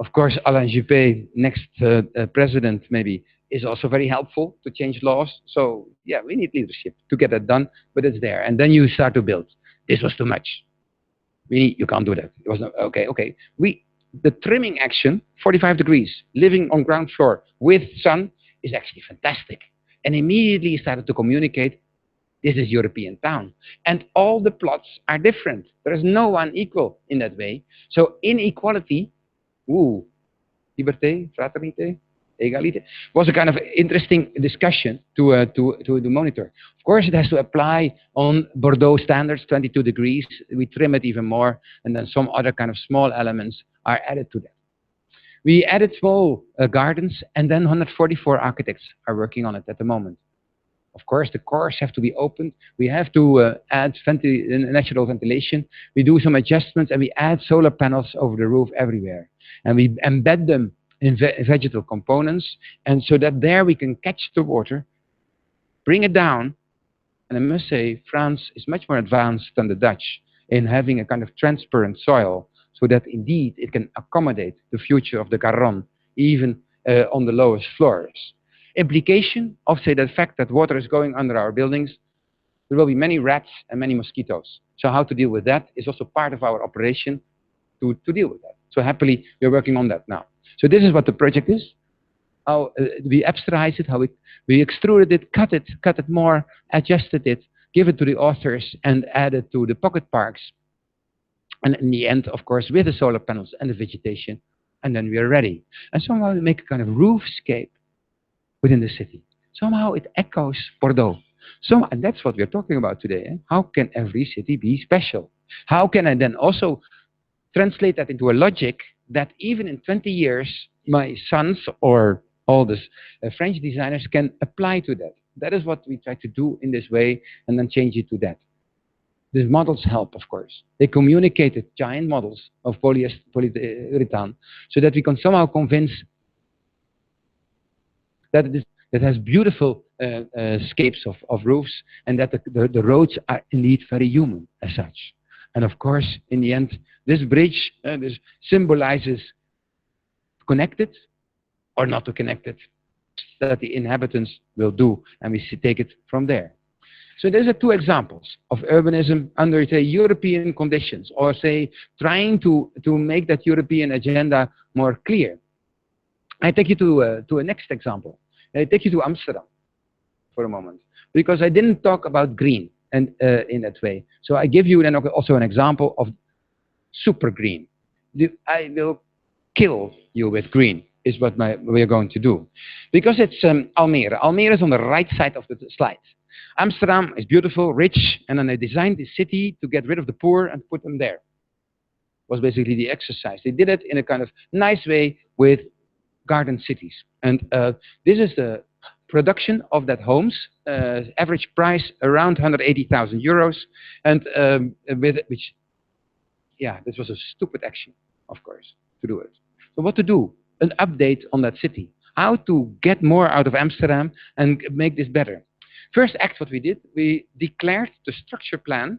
Of course, Alain Juppé, next president maybe, is also very helpful to change laws. So yeah, we need leadership to get that done, but it's there. And then you start to build. This was too much. You can't do that. It was not, okay. The trimming action, 45 degrees, living on ground floor with sun, is actually fantastic. And immediately started to communicate, this is European town. And all the plots are different. There is no one equal in that way. So inequality, liberté, fraternité, égalité, was a kind of interesting discussion to monitor. Of course, it has to apply on Bordeaux standards, 22 degrees. We trim it even more, and then some other kind of small elements are added to that. We added small gardens, and then 144 architects are working on it at the moment. Of course, the cores have to be opened. We have to add natural ventilation. We do some adjustments, and we add solar panels over the roof everywhere. And we embed them in vegetal components, and so that there we can catch the water, bring it down. And I must say, France is much more advanced than the Dutch in having a kind of transparent soil, so that indeed it can accommodate the future of the Garonne, even on the lowest floors. Implication of, say, the fact that water is going under our buildings, there will be many rats and many mosquitoes. So how to deal with that is also part of our operation to deal with that. So happily, we're working on that now. So this is what the project is. How we abstracted it, how we extruded it, cut it more, adjusted it, give it to the authors, and add it to the pocket parks. And in the end, of course, with the solar panels and the vegetation, and then we are ready. And somehow we make a kind of roofscape within the city. Somehow it echoes Bordeaux. And that's what we're talking about today. Eh? How can every city be special? How can I then also translate that into a logic that even in 20 years, my sons or all the French designers can apply to that? That is what we try to do in this way, and then change it to that. These models help, of course. They communicated giant models of polyurethane, so that we can somehow convince that it has beautiful scapes of roofs, and that the roads are indeed very human as such. And of course, in the end, this bridge this symbolizes connected or not to connected, that the inhabitants will do, and we take it from there. So those are two examples of urbanism under, say, European conditions, or say, trying to make that European agenda more clear. I take you to a next example. I take you to Amsterdam for a moment, because I didn't talk about green and in that way. So I give you then also an example of super green. I will kill you with green, is what we are going to do. Because it's Almere. Almere is on the right side of the slide. Amsterdam is beautiful, rich, and then they designed the city to get rid of the poor and put them there. Was basically the exercise. They did it in a kind of nice way with garden cities. And this is the production of that homes, average price around 180,000 euros, and this was a stupid action, of course, to do it. So what to do? An update on that city. How to get more out of Amsterdam and make this better. First act, what we did, we declared the structure plan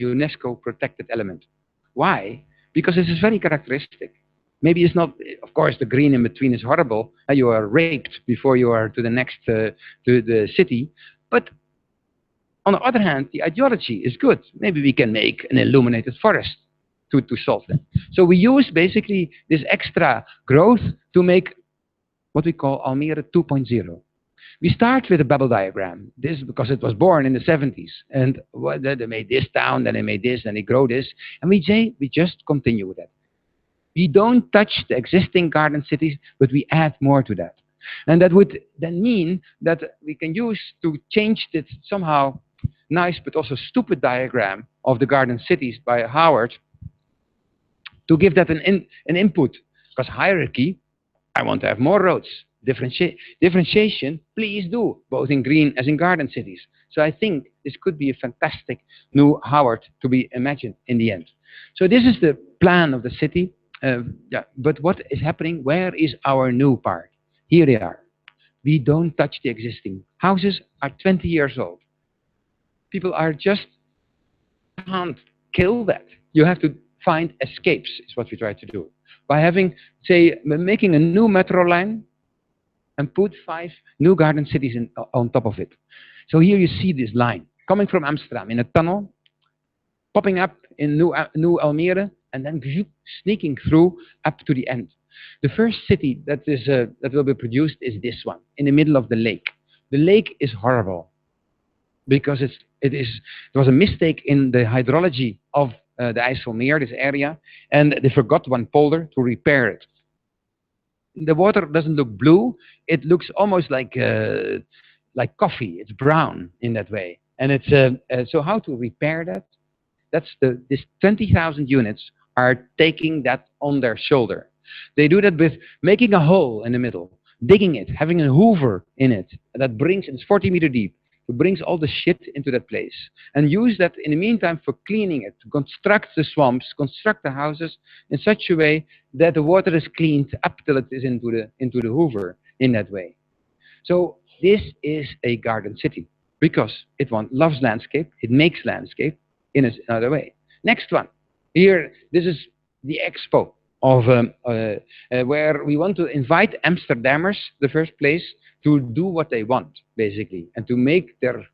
UNESCO protected element. Why? Because this is very characteristic. Maybe it's not, of course, the green in between is horrible. You are raped before you are to the next, to the city. But on the other hand, the ideology is good. Maybe we can make an illuminated forest to solve them. So we use basically this extra growth to make what we call Almere 2.0. We start with a bubble diagram. This is because it was born in the 70s. And they made this town, then they made this, then they grow this. And we say, we just continue with that. We don't touch the existing garden cities, but we add more to that. And that would then mean that we can use to change this somehow nice but also stupid diagram of the garden cities by Howard to give that an input. Because hierarchy, I want to have more roads. Differentiation, please do, both in green as in garden cities. So I think this could be a fantastic new Howard to be imagined in the end. So this is the plan of the city. But what is happening? Where is our new part? Here they are. We don't touch the existing. Houses are 20 years old. People are just can't kill that. You have to find escapes, is what we try to do. By having, say, making a new metro line and put 5 new garden cities on top of it. So here you see this line coming from Amsterdam in a tunnel, popping up in New Almere, and then sneaking through up to the end. The first city that will be produced is this one, in the middle of the lake. The lake is horrible because it was a mistake in the hydrology of the IJsselmeer, this area, and they forgot one polder to repair it. The water doesn't look blue; it looks almost like coffee. It's brown in that way, and it's so how to repair that? This 20,000 units are taking that on their shoulder. They do that with making a hole in the middle, digging it, having a hoover in it that brings, it's 40 meters deep, it brings all the shit into that place, and use that in the meantime for cleaning it, to construct the swamps, construct the houses in such a way that the water is cleaned up till it is into the hoover in that way. So this is a garden city because it loves landscape, it makes landscape in another way. Next one. Here, this is the Expo of where we want to invite Amsterdammers, the first place, to do what they want, basically, and to make their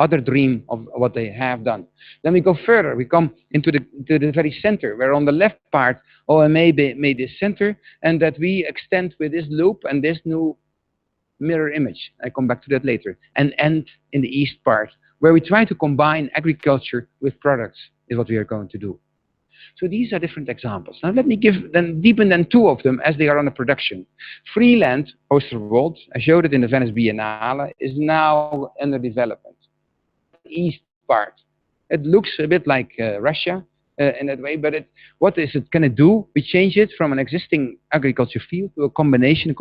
other dream of what they have done. Then we go further. We come into the very center, where on the left part, OMA made this center, and that we extend with this loop and this new mirror image. I come back to that later. And end in the east part, where we try to combine agriculture with products, is what we are going to do. So these are different examples. Now let me deepen 2 of them as they are under production. Freeland, Oosterwold, I showed it in the Venice Biennale, is now under development. East part. It looks a bit like Russia in that way, but what is it going to do? We change it from an existing agriculture field to a cohabitation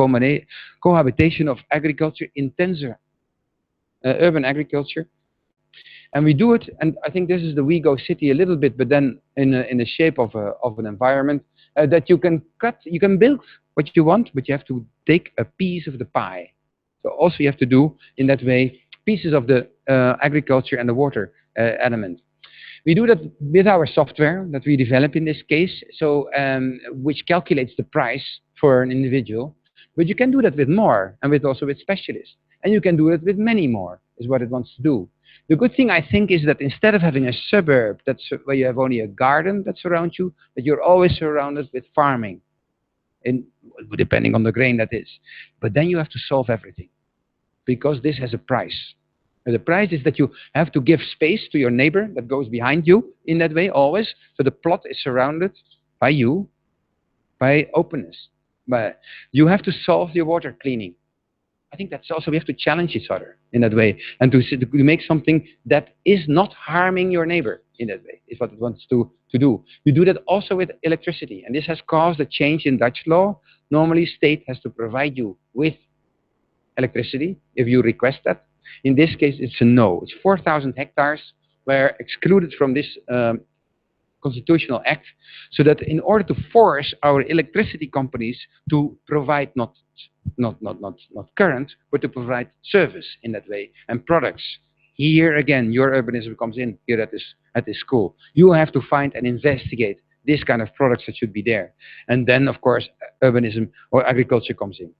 of agriculture, intensive urban agriculture. And we do it, and I think this is the WeGo city a little bit, but then in the shape of an environment that you can build what you want, but you have to take a piece of the pie. So also you have to do, in that way, pieces of the agriculture and the water element. We do that with our software that we develop in this case, so which calculates the price for an individual. But you can do that with more, and also with specialists. And you can do it with many more, is what it wants to do. The good thing, I think, is that instead of having a suburb where you have only a garden that surrounds you, that you're always surrounded with farming, depending on the grain that is. But then you have to solve everything, because this has a price. And the price is that you have to give space to your neighbor that goes behind you in that way always. So the plot is surrounded by you, by openness. But you have to solve your water cleaning. I think that's also, we have to challenge each other in that way, and to make something that is not harming your neighbor in that way, is what it wants to do. You do that also with electricity, and this has caused a change in Dutch law. Normally, state has to provide you with electricity if you request that. In this case, it's a no. It's 4,000 hectares were excluded from this constitutional act, so that in order to force our electricity companies to provide not current, but to provide service in that way and products. Here again, your urbanism comes in here at this school. You have to find and investigate this kind of products that should be there. And then, of course, urbanism or agriculture comes in.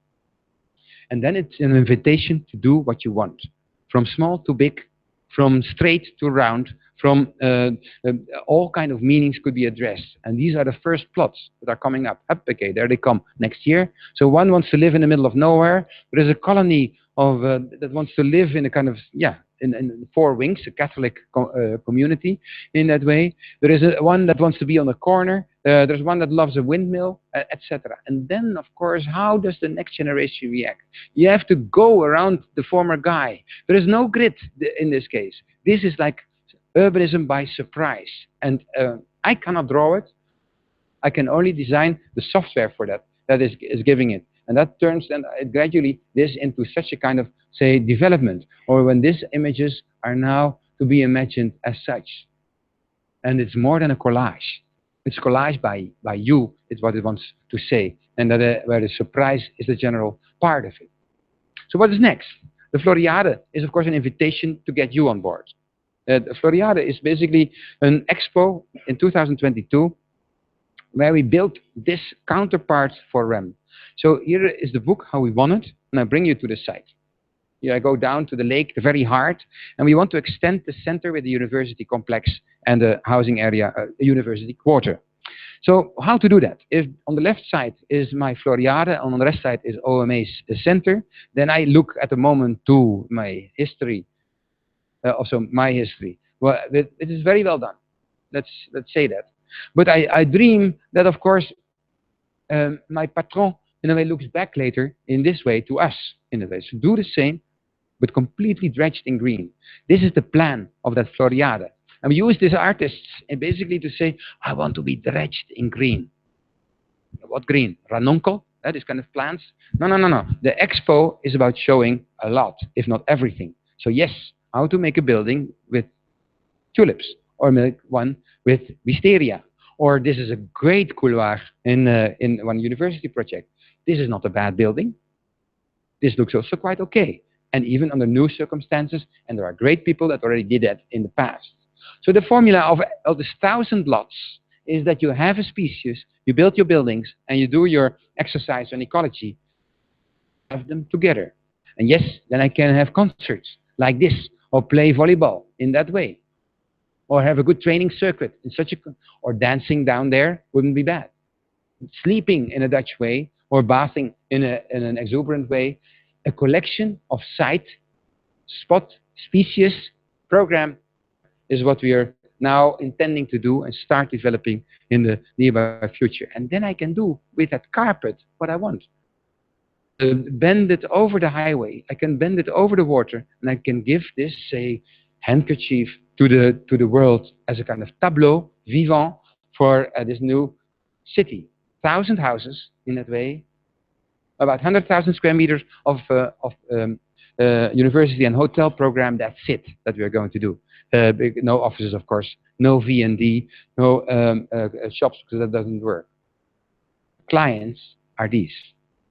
And then it's an invitation to do what you want, from small to big, from straight to round, from all kind of meanings could be addressed. And these are the first plots that are coming up. Okay, there they come next year. So one wants to live in the middle of nowhere. There is a colony of that wants to live in a kind of, in four wings, a Catholic community in that way. There is one that wants to be on a corner. There's one that loves a windmill, etc. And then, of course, how does the next generation react? You have to go around the former guy. There is no grid in this case. This is like urbanism by surprise. And I cannot draw it. I can only design the software for that is giving it. And that turns then gradually this into such a kind of, say, development, or when these images are now to be imagined as such. And it's more than a collage. It's collage by you, is what it wants to say, and that where the surprise is the general part of it. So what is next? The Floriade is, of course, an invitation to get you on board. The Floriade is basically an expo in 2022 where we built this counterpart for REM. So here is the book, how we want it, and I bring you to the site. Here I go down to the lake, the very heart, and we want to extend the center with the university complex and the housing area, university quarter. So how to do that? If on the left side is my Floriade, and on the right side is OMA's center, then I look at the moment to my history, also my history. Well, it is very well done. Let's say that. But I dream that, of course, my patron in a way looks back later in this way to us in a way. So do the same, but completely dredged in green. This is the plan of that Floriade. And we use these artists and basically to say, I want to be dredged in green. What green? Ranunkel? This kind of plants? No. The expo is about showing a lot, if not everything. So yes, how to make a building with tulips, or make one with wisteria. Or this is a great couloir in one university project. This is not a bad building. This looks also quite okay. And even under new circumstances, and there are great people that already did that in the past. So the formula of this 1,000 lots is that you have a species, you build your buildings, and you do your exercise on ecology, have them together. And yes, then I can have concerts like this, or play volleyball in that way, or have a good training circuit in such a, or dancing down there wouldn't be bad. Sleeping in a Dutch way, or bathing in an exuberant way, a collection of site, spot, species, program is what we are now intending to do and start developing in the nearby future. And then I can do with that carpet what I want. Bend it over the highway, I can bend it over the water, and I can give this, say, handkerchief to the world as a kind of tableau vivant for this new city. 1,000 houses in that way, about 100,000 square meters of university and hotel program. That's it that we are going to do. No offices, of course, no V&D, no shops, because that doesn't work. Clients are these.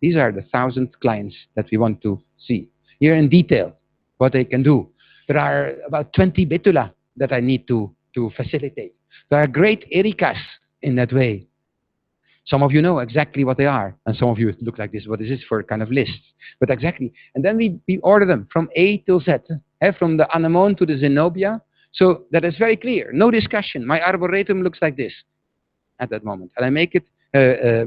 These are the 1,000 clients that we want to see. here in detail what they can do. There are about 20 betula that I need to facilitate. There are great ericas in that way. Some of you know exactly what they are, and some of you look like this. What is this for kind of lists? But exactly. And then we order them from A till Z, from the anemone to the zenobia. So that is very clear. No discussion. My arboretum looks like this at that moment. And I make it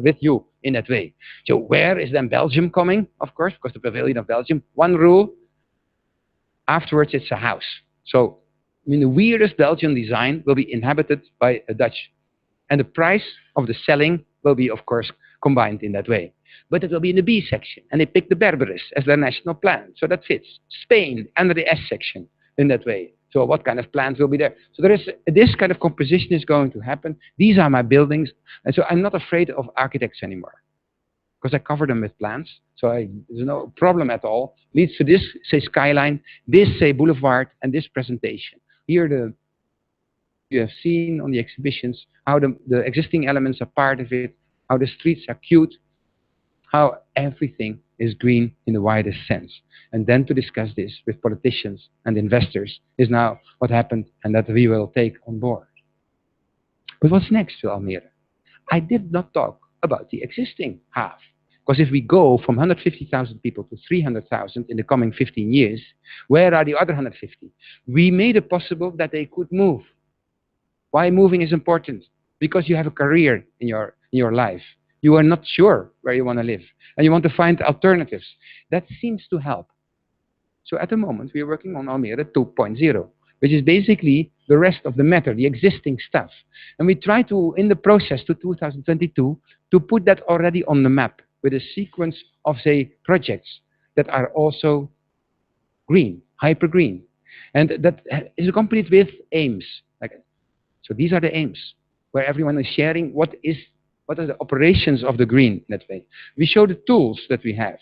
with you in that way. So where is then Belgium coming? Of course, because the pavilion of Belgium. One rule. Afterwards, it's a house. So I mean, the weirdest Belgian design will be inhabited by a Dutch. And the price of the selling will be, of course, combined in that way. But it will be in the B section. And they pick the Berberis as their national plant. So that fits. Spain under the S section in that way. So what kind of plants will be there? So there is this kind of composition is going to happen. These are my buildings. And so I'm not afraid of architects anymore, because I cover them with plants. So there's no problem at all. Leads to this, say, skyline, this, say, boulevard, and this presentation. Here you have seen on the exhibitions how the existing elements are part of it, how the streets are cute, how everything is green in the widest sense. And then to discuss this with politicians and investors is now what happened, and that we will take on board. But what's next to Almere? I did not talk about the existing half. Because if we go from 150,000 people to 300,000 in the coming 15 years, where are the other 150? We made it possible that they could move. Why moving is important? Because you have a career in your life. You are not sure where you want to live, and you want to find alternatives. That seems to help. So at the moment, we are working on Almere 2.0, which is basically the rest of the matter, the existing stuff. And we try to, in the process to 2022, to put that already on the map with a sequence of, say, projects that are also green, hyper green. And that is accompanied with aims. So these are the aims, where everyone is sharing what are the operations of the green in that way. We show the tools that we have.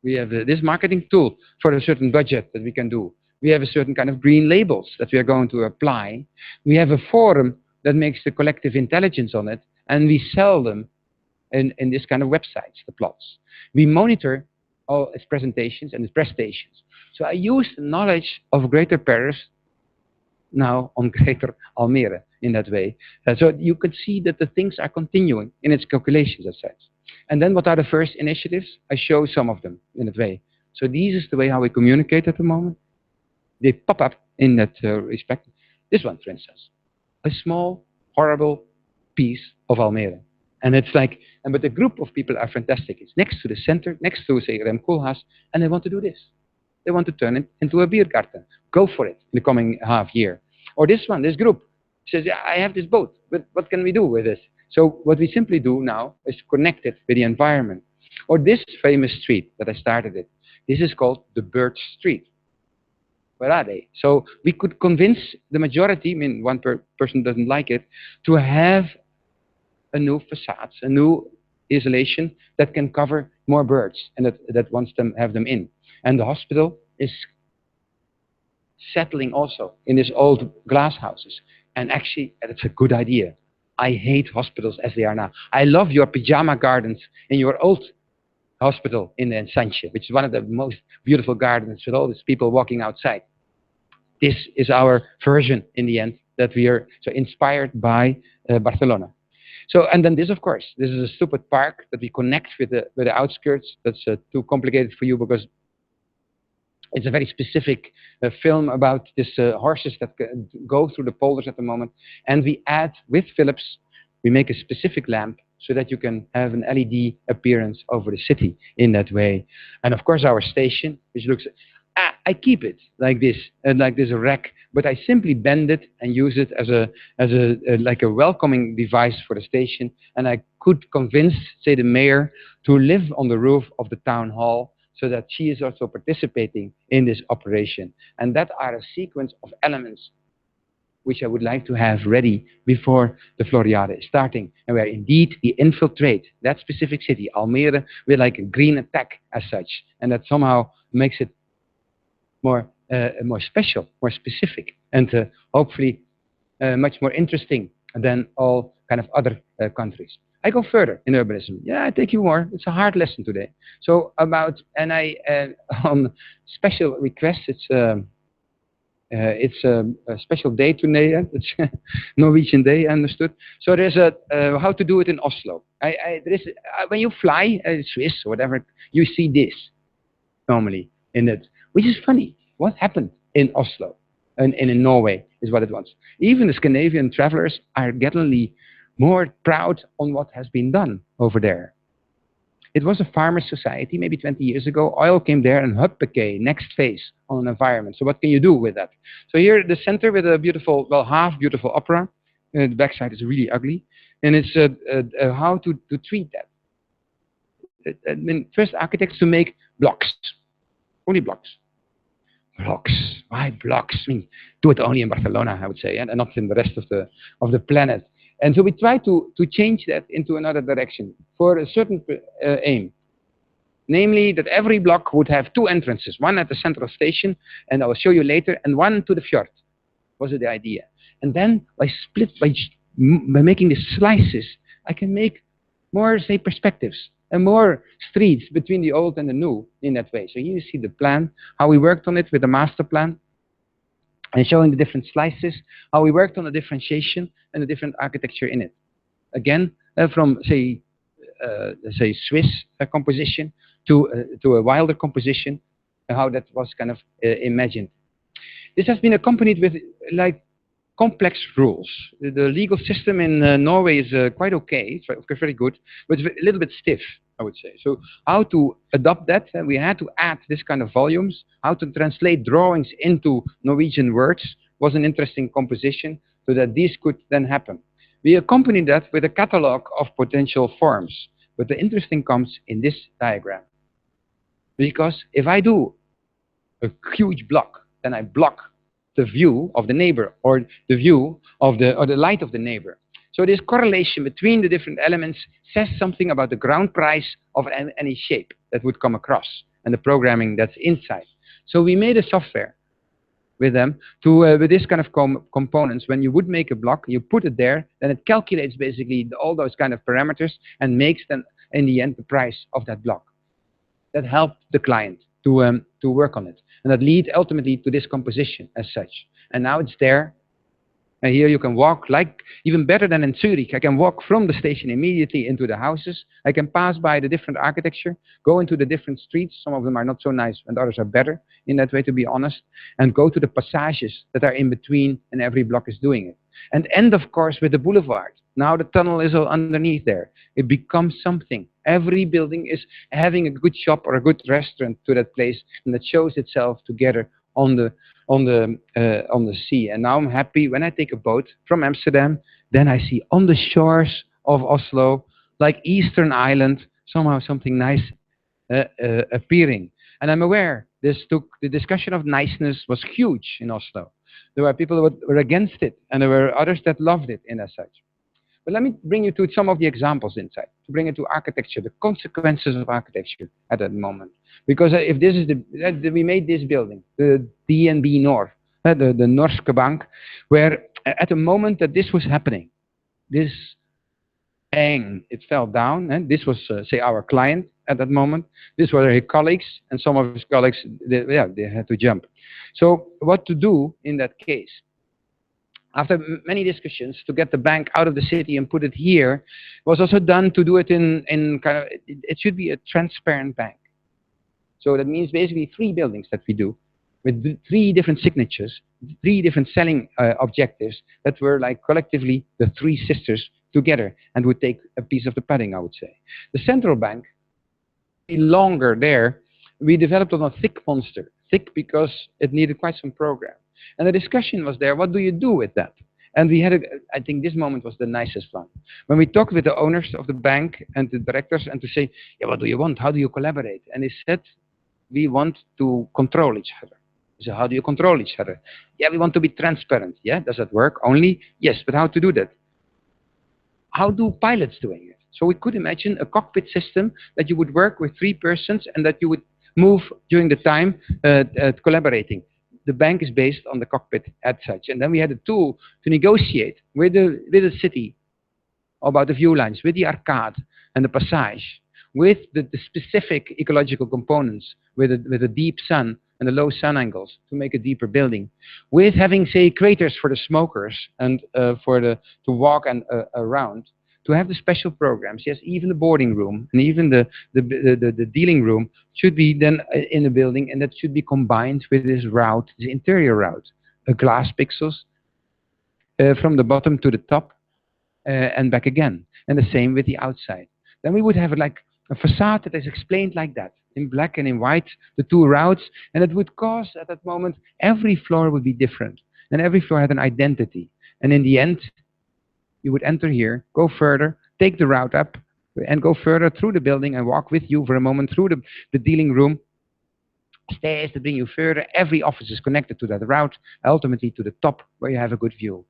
We have this marketing tool for a certain budget that we can do. We have a certain kind of green labels that we are going to apply. We have a forum that makes the collective intelligence on it, and we sell them in this kind of websites, the plots. We monitor all its presentations and its prestations. So I use the knowledge of Greater Paris now on Greater Almere in that way. So you could see that the things are continuing in its calculations as such. And then what are the first initiatives? I show some of them in that way. So this is the way how we communicate at the moment. They pop up in that respect. This one, for instance, a small, horrible piece of Almere. And it's like, but the group of people are fantastic. It's next to the center, next to, say, Rem Koolhaas, and they want to do this. They want to turn it into a biergarten. Go for it in the coming half year. Or this one, this group says, yeah, I have this boat, but what can we do with this? So what we simply do now is connect it with the environment. Or this famous street that I started it. This is called the Birch Street. Where are they? So we could convince the majority, I mean, one person doesn't like it, to have a new facades, a new isolation that can cover more birds and that wants them have them in. And the hospital is settling also in these old glass houses. And actually, it's a good idea. I hate hospitals as they are now. I love your pajama gardens in your old hospital in Sanche, which is one of the most beautiful gardens with all these people walking outside. This is our version in the end that we are so inspired by Barcelona. So, and then this, of course, this is a stupid park that we connect with the outskirts. That's too complicated for you because it's a very specific film about this horses that go through the polders at the moment. And we add, with Philips, we make a specific lamp so that you can have an LED appearance over the city in that way. And of course, our station, which looks, I keep it like this rack, but I simply bend it and use it as like a welcoming device for the station. And I could convince, say, the mayor to live on the roof of the town hall so that she is also participating in this operation. And that are a sequence of elements which I would like to have ready before the Floriade is starting, and where indeed we infiltrate that specific city, Almere, with like a green attack as such, and that somehow makes it more special, more specific, and hopefully much more interesting than all kind of other countries. I go further in urbanism. Yeah, I take you more. It's a hard lesson today. So about, and I, on special request, it's a special day today. It's Norwegian day, I understood. So there's a how to do it in Oslo. There is when you fly Swiss or whatever, you see this normally in it, which is funny. What happened in Oslo and in Norway is what it was. Even the Scandinavian travelers are gettingly more proud on what has been done over there. It was a farmers' society maybe 20 years ago. Oil came there and huppakee, next phase on an environment. So what can you do with that? So here at the center with a beautiful, well, half beautiful opera. The backside is really ugly. And it's how to treat that. I mean, first architects to make blocks, only blocks. Blocks, why blocks? I mean, do it only in Barcelona, I would say, and not in the rest of the planet. And so we try to change that into another direction for a certain aim. Namely, that every block would have two entrances, one at the central station, and I will show you later, and one to the fjord, was the idea. And then by making these slices, I can make more, say, perspectives and more streets between the old and the new in that way. So here you see the plan, how we worked on it with the master plan, and showing the different slices, how we worked on the differentiation and the different architecture in it. Again, from say Swiss composition to a wilder composition, how that was kind of imagined. This has been accompanied with like complex rules. The legal system in Norway is quite okay, it's of course very good, but it's a little bit stiff, I would say. So how to adopt that? We had to add this kind of volumes. How to translate drawings into Norwegian words was an interesting composition so that these could then happen. We accompanied that with a catalog of potential forms. But the interesting comes in this diagram. Because if I do a huge block, then I block the view of the neighbor or the view of the light of the neighbor. So this correlation between the different elements says something about the ground price of any shape that would come across and the programming that's inside. So we made a software with them to with this kind of components. When you would make a block, you put it there, then it calculates basically all those kind of parameters and makes then in the end the price of that block. That helped the client to work on it, and that lead ultimately to this composition as such. And now it's there. And here you can walk, like even better than in Zurich. I can walk from the station immediately into the houses. I can pass by the different architecture, go into the different streets. Some of them are not so nice and others are better in that way, to be honest. And go to the passages that are in between, and every block is doing it. And end, of course, with the boulevard. Now the tunnel is all underneath there. It becomes something. Every building is having a good shop or a good restaurant to that place, and that shows itself together on the sea. And now I'm happy when I take a boat from Amsterdam, then I see on the shores of Oslo, like Eastern Island, somehow something nice appearing. And I'm aware the discussion of niceness was huge in Oslo. There were people who were against it, and there were others that loved it in as such. But let me bring you to some of the examples inside, to bring it to architecture, the consequences of architecture at that moment. Because if this is we made this building, the DNB North, the Norske Bank, where at the moment that this was happening, this bang, it fell down, and this was, say, our client at that moment. These were his colleagues, and some of his colleagues, they had to jump. So what to do in that case? After many discussions to get the bank out of the city and put it here, was also done to do it in kind of, it should be a transparent bank. So that means basically 3 buildings that we do with 3 different signatures, 3 different selling objectives that were like collectively the 3 sisters together and would take a piece of the pudding, I would say. The central bank, longer there, we developed on a thick monster. Thick because it needed quite some program. And the discussion was there, what do you do with that? And we had, I think this moment was the nicest one. When we talked with the owners of the bank and the directors and to say, yeah, what do you want? How do you collaborate? And they said, we want to control each other. So how do you control each other? Yeah, we want to be transparent. Yeah, does that work? Only? Yes, but how to do that? How do pilots doing it? So we could imagine a cockpit system that you would work with 3 persons and that you would move during the time collaborating. The bank is based on the cockpit as such. And then we had a tool to negotiate with the city about the view lines, with the arcade and the passage, with the specific ecological components, with a deep sun and the low sun angles to make a deeper building, with having, say, craters for the smokers and to walk and around, to have the special programs. Yes, even the boarding room and even the dealing room should be then in the building, and that should be combined with this route, this interior route, glass pixels from the bottom to the top and back again, and the same with the outside. Then we would have like a facade that is explained like that, in black and in white, the two routes, and it would cause, at that moment, every floor would be different, and every floor had an identity. And in the end, you would enter here, go further, take the route up, and go further through the building and walk with you for a moment through the dealing room, stairs that bring you further. Every office is connected to that route, ultimately to the top where you have a good view.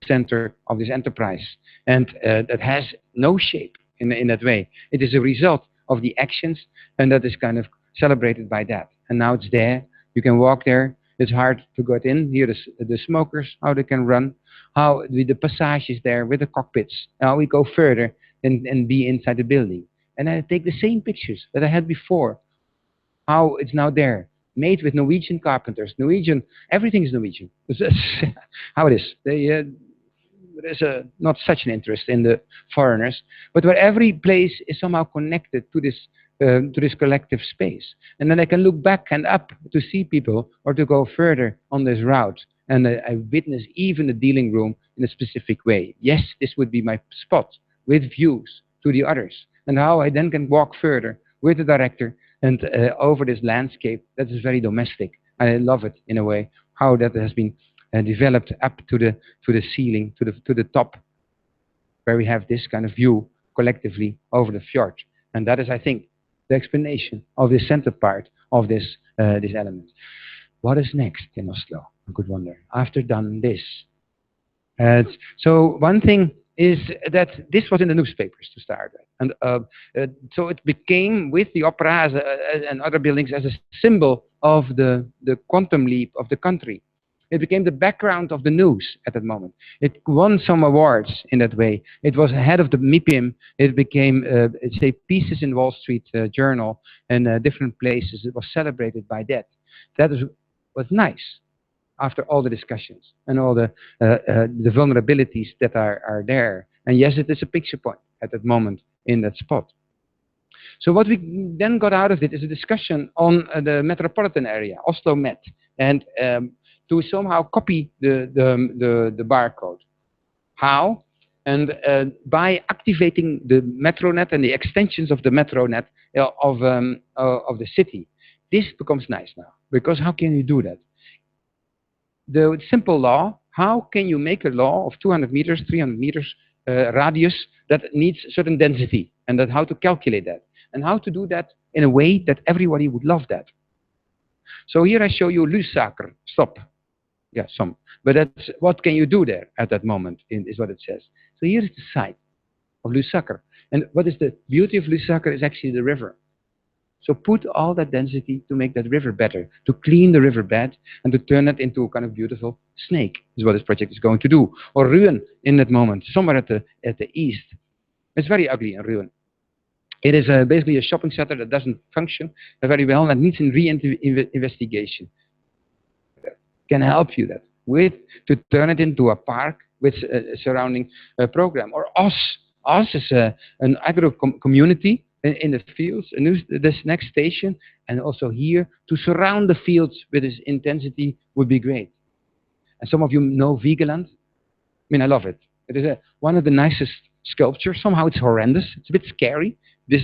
Center of this enterprise, and that has no shape in that way. It is a result of the actions, and that is kind of celebrated by that. And now it's there. You can walk there. It's hard to get in. Here the smokers, how they can run, how the passage is there with the cockpits. Now we go further and be inside the building. And I take the same pictures that I had before, how it's now there, made with Norwegian carpenters. Norwegian, everything is Norwegian. That's how it is. There's not such an interest in the foreigners, but where every place is somehow connected to this collective space. And then I can look back and up to see people or to go further on this route. And I witness even the dealing room in a specific way. Yes, this would be my spot with views to the others. And how I then can walk further with the director and over this landscape that is very domestic. I love it in a way, how that has been developed up to the ceiling, to the top, where we have this kind of view collectively over the fjord. And that is, I think, the explanation of the center part of this element. What is next in Oslo? I could wonder. After done this, so one thing is that this was in the newspapers to start with, and so it became with the opera and other buildings as a symbol of the quantum leap of the country. It became the background of the news at that moment. It won some awards in that way. It was ahead of the MIPIM. It became, say, pieces in Wall Street Journal and different places. It was celebrated by that. That was nice after all the discussions and all the vulnerabilities that are there. And yes, it is a picture point at that moment in that spot. So what we then got out of it is a discussion on the metropolitan area, Oslo Met, and to somehow copy the barcode. How? And by activating the metronet and the extensions of the metronet of the city. This becomes nice now, because how can you do that? The simple law, how can you make a law of 200 meters, 300 meters radius that needs certain density, and that how to calculate that, and how to do that in a way that everybody would love that. So here I show you Lussaker, stop. Yeah, some. But that's, what can you do there at that moment, is what it says. So here is the site of Lussaker. And what is the beauty of Lussaker is actually the river. So put all that density to make that river better, to clean the riverbed and to turn it into a kind of beautiful snake, is what this project is going to do. Or Ruin in that moment, somewhere at the east. It's very ugly in Ruin. It is basically a shopping center that doesn't function very well and needs a re-investigation. Can help you that with to turn it into a park with a surrounding program. Or Os. Os is an agro community in the fields, and this next station, and also here to surround the fields with this intensity would be great. And some of you know Vigeland. I mean, I love it. It is one of the nicest sculptures. Somehow it's horrendous. It's a bit scary, this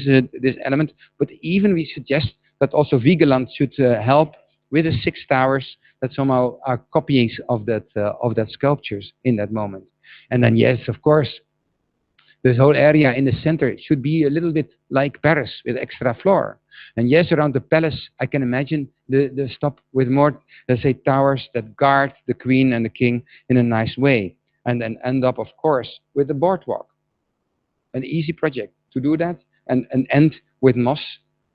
element. But even we suggest that also Vigeland should help with the 6 towers that somehow are copies of that sculptures in that moment. And then yes, of course, this whole area in the center should be a little bit like Paris with extra floor. And yes, around the palace, I can imagine the stop with more, let's say, towers that guard the queen and the king in a nice way. And then end up, of course, with the boardwalk. An easy project to do that and end with Moss.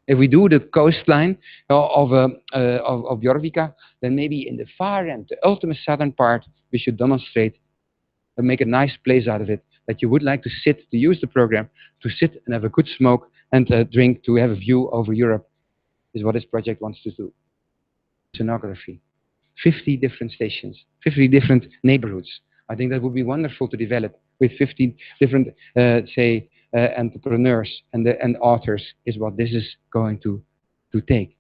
If we do the coastline of Bjørvika, then maybe in the far end, the ultimate southern part, we should demonstrate and make a nice place out of it that you would like to sit, to use the program, to sit and have a good smoke and drink, to have a view over Europe, is what this project wants to do. Scenography. 50 different stations, 50 different neighborhoods. I think that would be wonderful to develop with 50 different, entrepreneurs and authors is what this is going to take.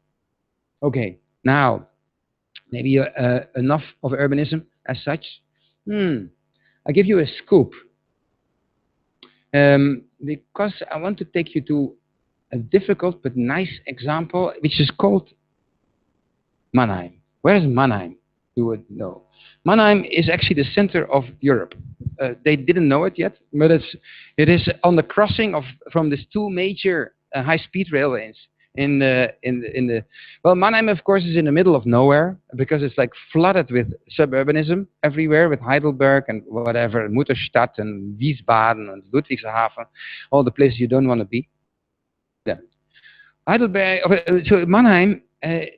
Okay, now, maybe enough of urbanism as such. I give you a scoop because I want to take you to a difficult but nice example, which is called Mannheim. Where is Mannheim? You would know. Mannheim is actually the center of Europe. They didn't know it yet, but it is on the crossing from these two major high-speed railways. Well, Mannheim, of course, is in the middle of nowhere because it's like flooded with suburbanism everywhere, with Heidelberg and whatever, Mutterstadt and Wiesbaden and Ludwigshafen, all the places you don't want to be. Yeah. Heidelberg, so Mannheim,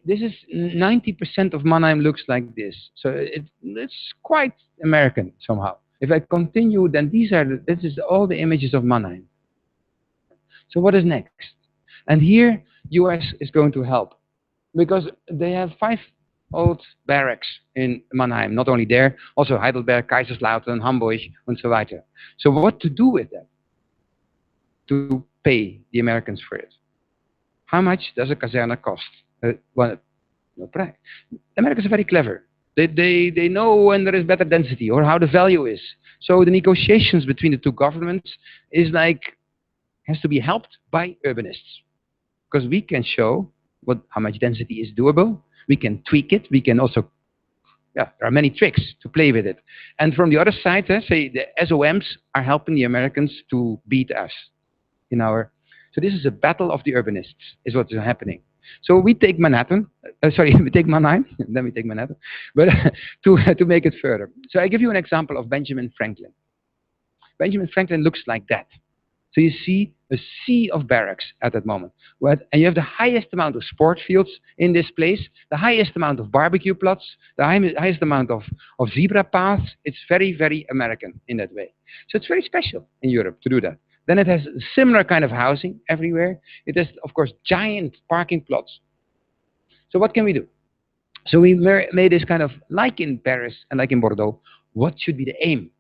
this is 90% of Mannheim looks like this. So it's quite American somehow. If I continue, then this is all the images of Mannheim. So what is next? And here, US is going to help because they have 5 old barracks in Mannheim. Not only there, also Heidelberg, Kaiserslautern, Hamburg, and so weiter. So what to do with that? To pay the Americans for it. How much does a caserna cost? Well, no price. Americans are very clever. They know when there is better density or how the value is. So the negotiations between the two governments has to be helped by urbanists. Because we can show how much density is doable. We can tweak it. We can also, there are many tricks to play with it. And from the other side, say the SOMs are helping the Americans to beat us So this is a battle of the urbanists, is what is happening. So we take Manhattan, we take Mannheim, then we take Manhattan, but to make it further. So I give you an example of Benjamin Franklin. Benjamin Franklin looks like that. So you see a sea of barracks at that moment. And you have the highest amount of sport fields in this place, the highest amount of barbecue plots, the highest amount of zebra paths. It's very, very American in that way. So it's very special in Europe to do that. Then it has similar kind of housing everywhere. It has, of course, giant parking plots. So what can we do? So we made this kind of, like in Paris and like in Bordeaux, what should be the aim?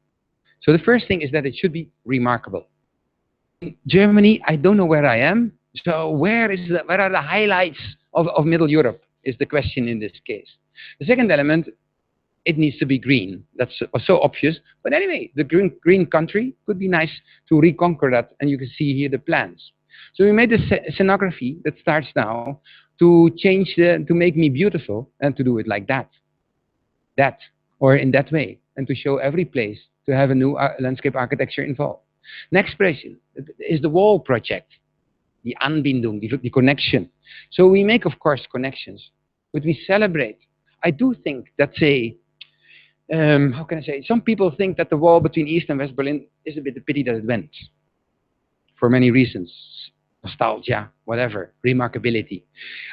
So the first thing is that it should be remarkable. In Germany, I don't know where I am. So where are the highlights of Middle Europe is the question in this case. The second element, it needs to be green. That's so obvious. But anyway, the green country could be nice to reconquer that. And you can see here the plans. So we made a scenography that starts now to change to make me beautiful and to do it like that. Or in that way. And to show every place to have a new landscape architecture involved. Next question is the wall project. The Anbindung, the connection. So we make, of course, connections. But we celebrate. I do think that, how can I say? Some people think that the wall between East and West Berlin is a bit a pity that it went. For many reasons. Nostalgia, whatever, remarkability.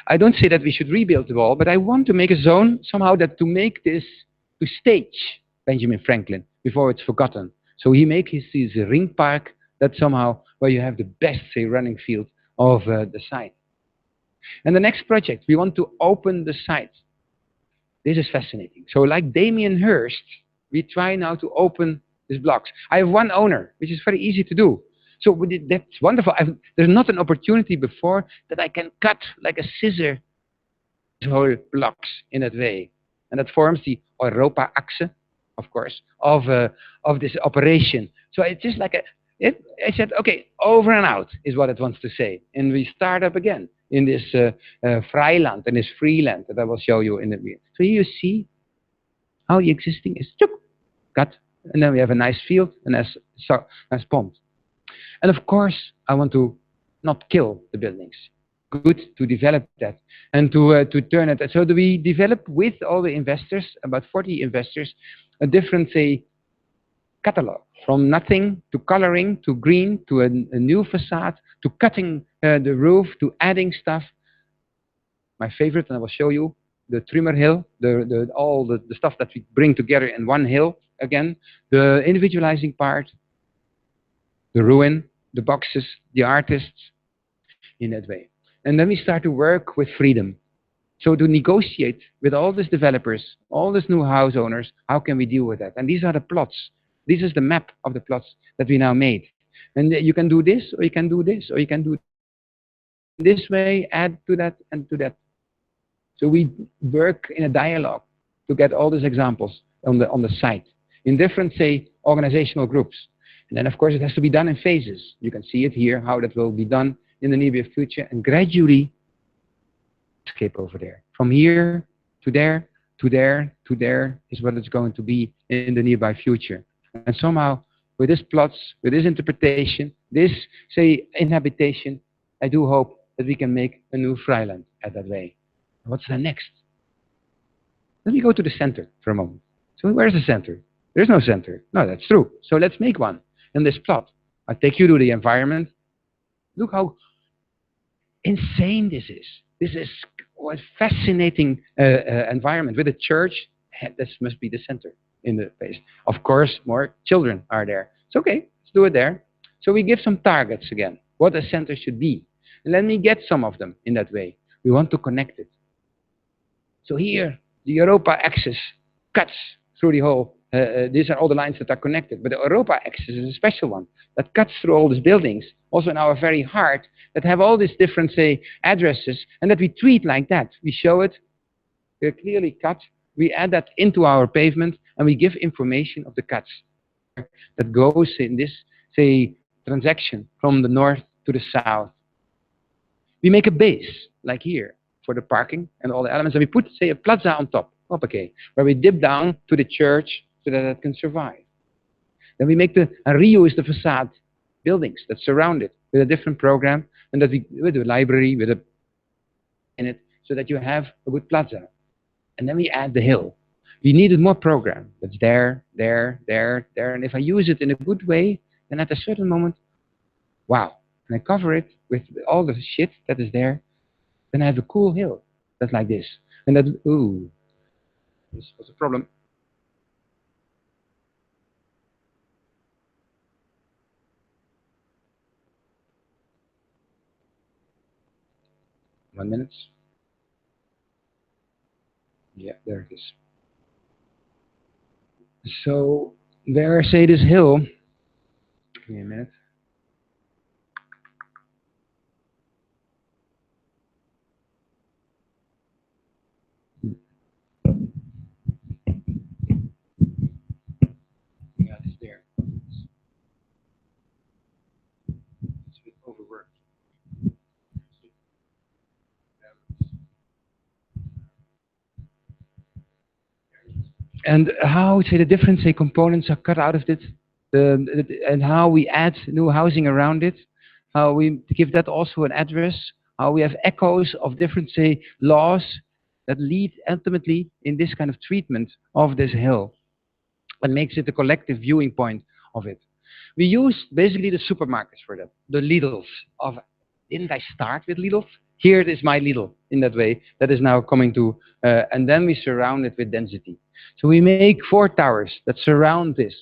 I don't say that we should rebuild the wall, but I want to make a zone somehow that to stage Benjamin Franklin before it's forgotten. So he makes his ring park that somehow where you have the best, running field of the site. And the next project, we want to open the site. This is fascinating. So like Damien Hirst, we try now to open these blocks. I have one owner, which is very easy to do. So that's wonderful. There's not an opportunity before that I can cut like a scissor these whole blocks in that way. And that forms the Europa-Achse, of course, of this operation. So it's just like I said, okay, over and out is what it wants to say. And we start up again in this Freiland, in this free land that I will show you in a minute. So here you see how the existing is cut. And then we have a nice field and a nice pond. And of course, I want to not kill the buildings. Good to develop that and to turn it. So do we develop with all the investors, about 40 investors, a different, catalog from nothing to coloring to green to a new facade to cutting the roof to adding stuff. My favorite, and I will show you, the trimmer hill, all the stuff that we bring together in one hill again, the individualizing part. the ruin, the boxes, the artists, in that way. And then we start to work with freedom. So to negotiate with all these developers, all these new house owners, how can we deal with that? And these are the plots. This is the map of the plots that we now made. And you can do this, or you can do this, or you can do this way, add to that and to that. So we work in a dialogue to get all these examples on the site in different, say, organizational groups. And then, of course, it has to be done in phases. You can see it here, how that will be done in the near future, and gradually escape over there. From here to there, to there, to there is what it's going to be in the nearby future. And somehow, with this plots, with this interpretation, this, say, inhabitation, I do hope that we can make a new Freiland at that way. What's the next? Let me go to the center for a moment. So where's the center? There's no center. No, that's true. So let's make one in this plot. I take you to the environment. Look how insane this is. This is a fascinating environment with a church. This must be the center in the place. Of course, more children are there. It's okay. Let's do it there. So we give some targets again, what a center should be. And let me get some of them in that way. We want to connect it. So here, the Europa axis cuts through the whole. These are all the lines that are connected. But the Europa axis is a special one that cuts through all these buildings, also in our very heart, that have all these different, say, addresses, and that we treat like that. We show it, they're clearly cut. We add that into our pavement, and we give information of the cuts that goes in this, say, transaction from the north to the south. We make a base, like here, for the parking and all the elements, and we put, say, a plaza on top, okay, where we dip down to the church so that it can survive. Then we make and reuse the facade buildings that surround it with a different program, and that we, with a library, with a in it, so that you have a good plaza. And then we add the hill. We needed more program. That's there, there, there, there, and if I use it in a good way, then at a certain moment, wow, and I cover it with all the shit that is there, then I have a cool hill that's like this. And that, ooh, this was a problem. One minute. Yeah, there it is. So there, say, this hill. Give me a minute. Yeah, it's there. It's a bit overworked. And how, say, the different, say, components are cut out of it, and how we add new housing around it, how we give that also an address, how we have echoes of different, say, laws that lead ultimately in this kind of treatment of this hill, and makes it a collective viewing point of it. We use basically the supermarkets for that, the Lidls of, didn't I start with Lidl? Here it is my Lidl in that way, that is now coming to, and then we surround it with density. So we make 4 towers that surround this,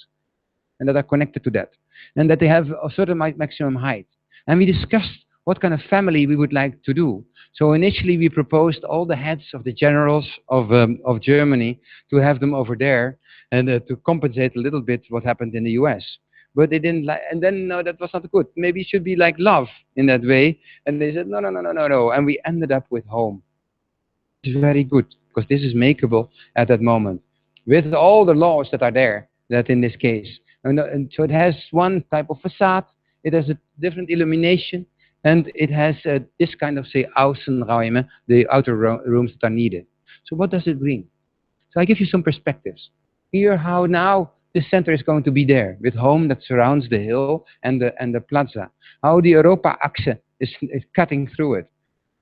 and that are connected to that, and that they have a certain maximum height. And we discussed what kind of family we would like to do. So initially we proposed all the heads of the generals of Germany to have them over there, and to compensate a little bit what happened in the US. But they didn't like, and then no, that was not good. Maybe it should be like love in that way. And they said, no, no, no, no, no, no. And we ended up with home. It's very good, because this is makeable at that moment with all the laws that are there, that in this case. And so it has one type of facade, it has a different illumination, and it has this kind of, say, Außenräume, the outer rooms that are needed. So what does it bring? So I give you some perspectives. Here, how now the center is going to be there, with home that surrounds the hill and the plaza. How the Europa axis is cutting through it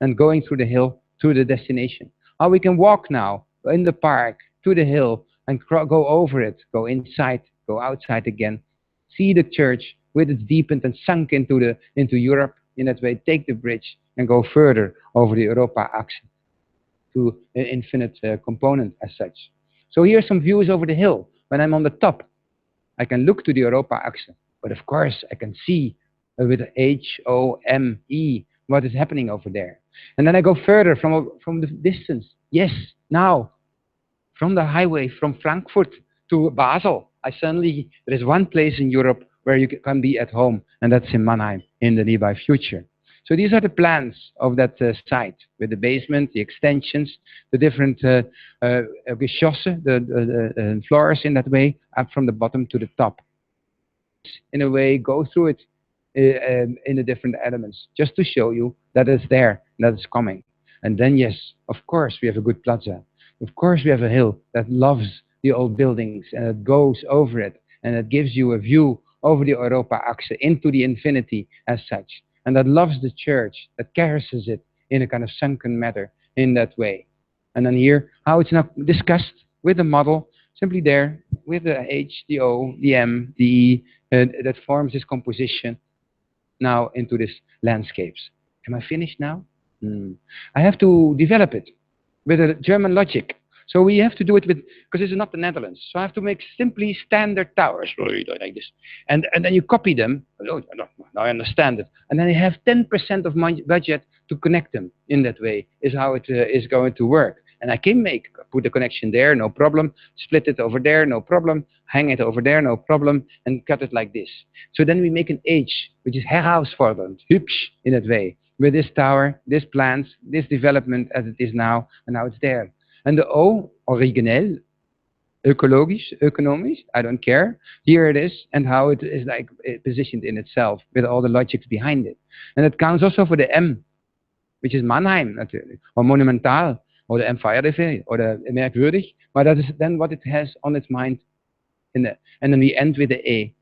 and going through the hill to the destination. How we can walk now in the park to the hill and go over it, go inside, go outside again, see the church with its deepened and sunk into Europe in that way, take the bridge and go further over the Europa axis to an infinite component as such. So here's some views over the hill. When I'm on the top, I can look to the Europa axis. But of course, I can see with HOME what is happening over there. And then I go further from the distance. Yes, now, from the highway from Frankfurt to Basel, there is one place in Europe where you can be at home, and that's in Mannheim in the nearby future. So these are the plans of that site, with the basement, the extensions, the different Geschosse, the floors in that way, up from the bottom to the top. In a way, go through it in the different elements, just to show you that it's there, that it's coming. And then, yes, of course, we have a good plaza. Of course, we have a hill that loves the old buildings, and it goes over it, and it gives you a view over the Europa-Achse into the infinity as such. And that loves the church, that caresses it in a kind of sunken matter in that way. And then here, how it's now discussed with the model, simply there, with the H, the O, the M, the E, that forms this composition now into these landscapes. Am I finished now? I have to develop it with a German logic. So we have to do it with, because this is not the Netherlands. So I have to make simply standard towers, like this. And then you copy them. Oh, now I understand it. And then you have 10% of my budget to connect them in that way, is how it is going to work. And I can put the connection there, no problem. Split it over there, no problem. Hang it over there, no problem. And cut it like this. So then we make an H, which is herausfordernd, hübsch in that way. With this tower, this plans, this development as it is now, and now it's there. And the O, origineel, ecologisch, economisch, I don't care. Here it is, and how it is like positioned in itself, with all the logics behind it. And it counts also for the M, which is Mannheim, natuurlijk, or monumental, or the MVRDV, or the merkwürdig. But that is then what it has on its mind. And then we end with the A,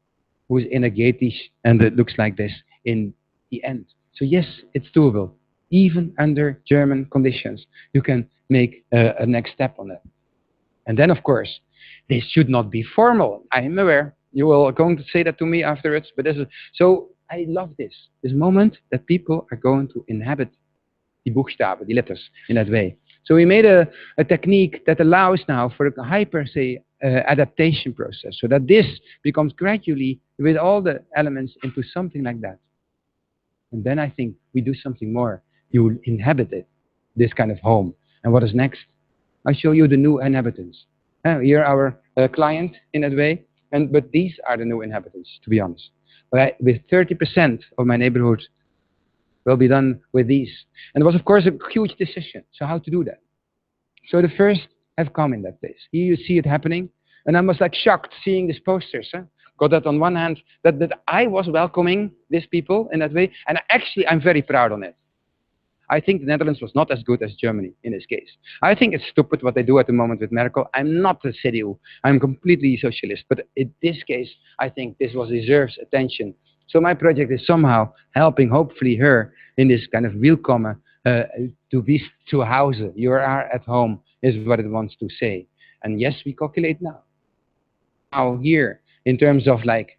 who is energetisch, and it looks like this in the end. So yes, it's doable. Even under German conditions, you can make a next step on it. And then, of course, this should not be formal. I am aware. You will going to say that to me afterwards. But so I love this moment that people are going to inhabit the Buchstaben, the letters, in that way. So we made a technique that allows now for a hyper, say, adaptation process, so that this becomes gradually, with all the elements, into something like that. And then I think we do something more. You inhabit it, this kind of home. And what is next? I show you the new inhabitants. Here our client in that way. But these are the new inhabitants, to be honest. With 30% of my neighborhood will be done with these. And it was, of course, a huge decision. So how to do that? So the first have come in that place. Here you see it happening. And I was like shocked seeing these posters. Got that on one hand, that I was welcoming these people in that way. And actually, I'm very proud on it. I think the Netherlands was not as good as Germany in this case. I think it's stupid what they do at the moment with Merkel. I'm not a CDU. I'm completely socialist. But in this case, I think this deserves attention. So my project is somehow helping, hopefully, her in this kind of willkommen to be to Hause. You are at home, is what it wants to say. And yes, we calculate now. Now here, in terms of like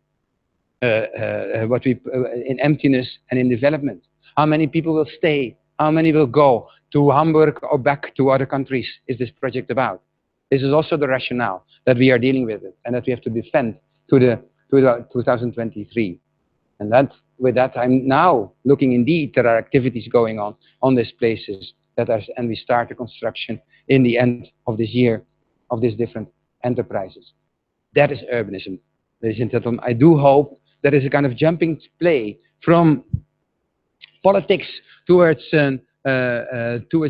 what we in emptiness and in development, how many people will stay? How many will go to Hamburg or back to other countries is this project about? This is also the rationale that we are dealing with it and that we have to defend to the 2023. And with that, I'm now looking indeed, there are activities going on these places and we start the construction in the end of this year of these different enterprises. That is urbanism, ladies and gentlemen. I do hope that is a kind of jumping play from politics towards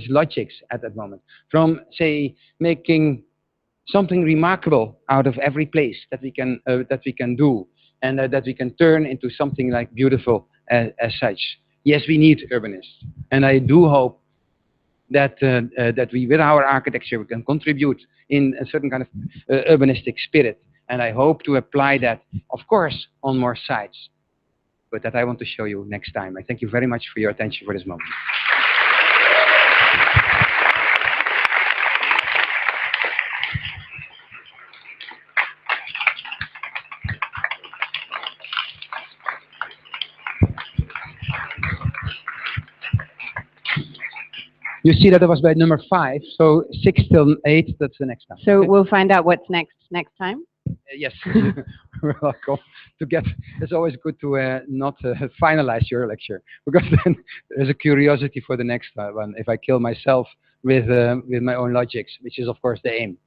logics at that moment, from say making something remarkable out of every place that we can do, and that we can turn into something like beautiful as such. Yes, we need urbanists, and I do hope that that we, with our architecture, we can contribute in a certain kind of urbanistic spirit, and I hope to apply that, of course, on more sites. But that I want to show you next time. I thank you very much for your attention for this moment. You see that it was by number 5, so 6 till 8, that's the next time. So we'll find out what's next time? Yes, you're welcome. To get, it's always good to not finalize your lecture, because then there's a curiosity for the next one. If I kill myself with my own logics, which is of course the aim.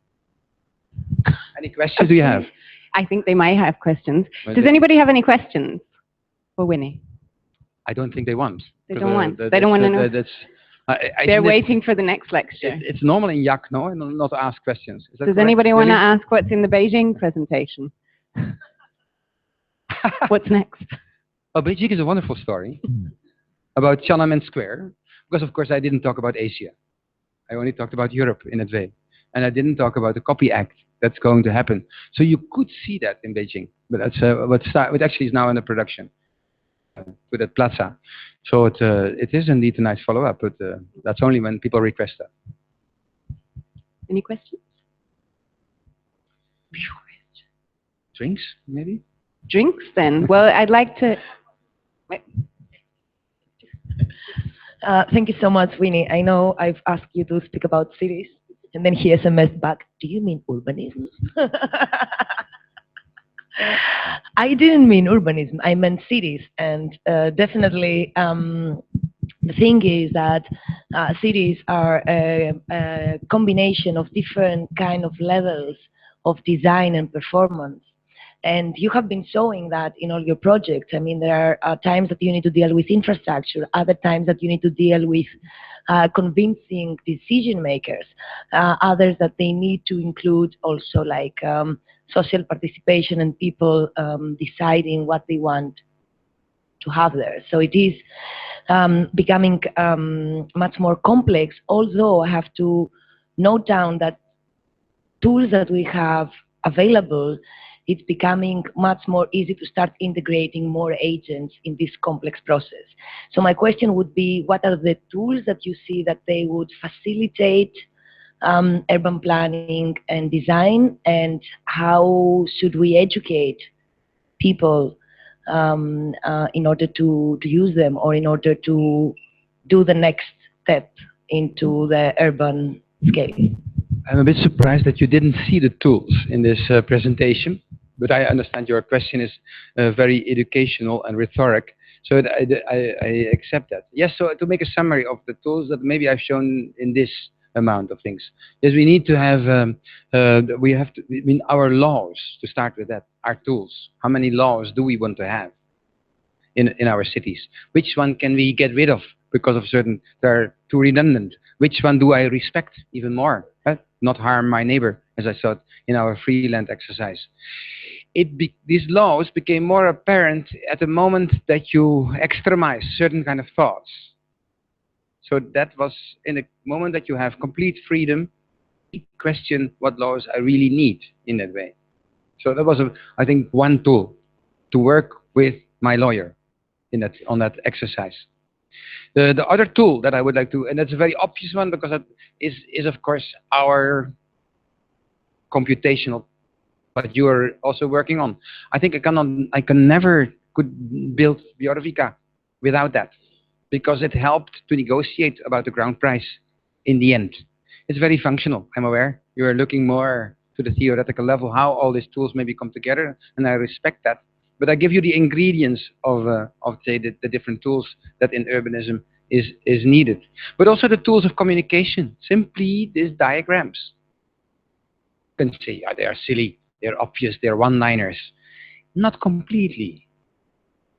Any questions do you have? I think they might have questions. Well, Does anybody have any questions for Winnie? I don't think they want. They don't want. They don't want to know. That's. They're waiting for the next lecture. It's normal in IAAC, no, and not to ask questions. Is that Does correct? anybody want to Really? ask what's in the Beijing presentation? What's next? Oh, Beijing is a wonderful story about Tiananmen Square, because of course I didn't talk about Asia. I only talked about Europe in that way, and I didn't talk about the Copy Act that's going to happen. So you could see that in Beijing, but that's what actually is now under production with that plaza. So it is indeed a nice follow-up, but that's only when people request that. Any questions? Drinks, maybe? Drinks then. Well, I'd like to. Thank you so much, Winnie. I know I've asked you to speak about cities, and then he SMS back, do you mean urbanism? I didn't mean urbanism, I meant cities. And definitely, the thing is that cities are a combination of different kind of levels of design and performance. And you have been showing that in all your projects. I mean, there are times that you need to deal with infrastructure, other times that you need to deal with convincing decision makers, others that they need to include also like social participation and people deciding what they want to have there. So it is becoming much more complex, although I have to note down that tools that we have available, it's becoming much more easy to start integrating more agents in this complex process. So my question would be, what are the tools that you see that they would facilitate urban planning and design, and how should we educate people in order to use them, or in order to do the next step into the urban scale? I'm a bit surprised that you didn't see the tools in this presentation, but I understand your question is very educational and rhetoric, so I accept that. Yes, so to make a summary of the tools that maybe I've shown in this amount of things, is we need to have, our laws, to start with that, our tools. How many laws do we want to have in our cities? Which one can we get rid of because of certain, they're too redundant? Which one do I respect even more? Not harm my neighbor, as I saw in our free land exercise. These laws became more apparent at the moment that you extremize certain kind of thoughts. So that was in a moment that you have complete freedom to question what laws I really need in that way. So that was, I think, one tool to work with my lawyer on that exercise. The other tool that I would like to, and that's a very obvious one, because that is of course our computational, what you are also working on. I think I can never could build Björvika without that, because it helped to negotiate about the ground price in the end. It's very functional, I'm aware. You are looking more to the theoretical level, how all these tools maybe come together, and I respect that. But I give you the ingredients of say, the different tools that in urbanism is needed. But also the tools of communication, simply these diagrams. You can say, yeah, they are silly, they're obvious, they're one-liners. Not completely.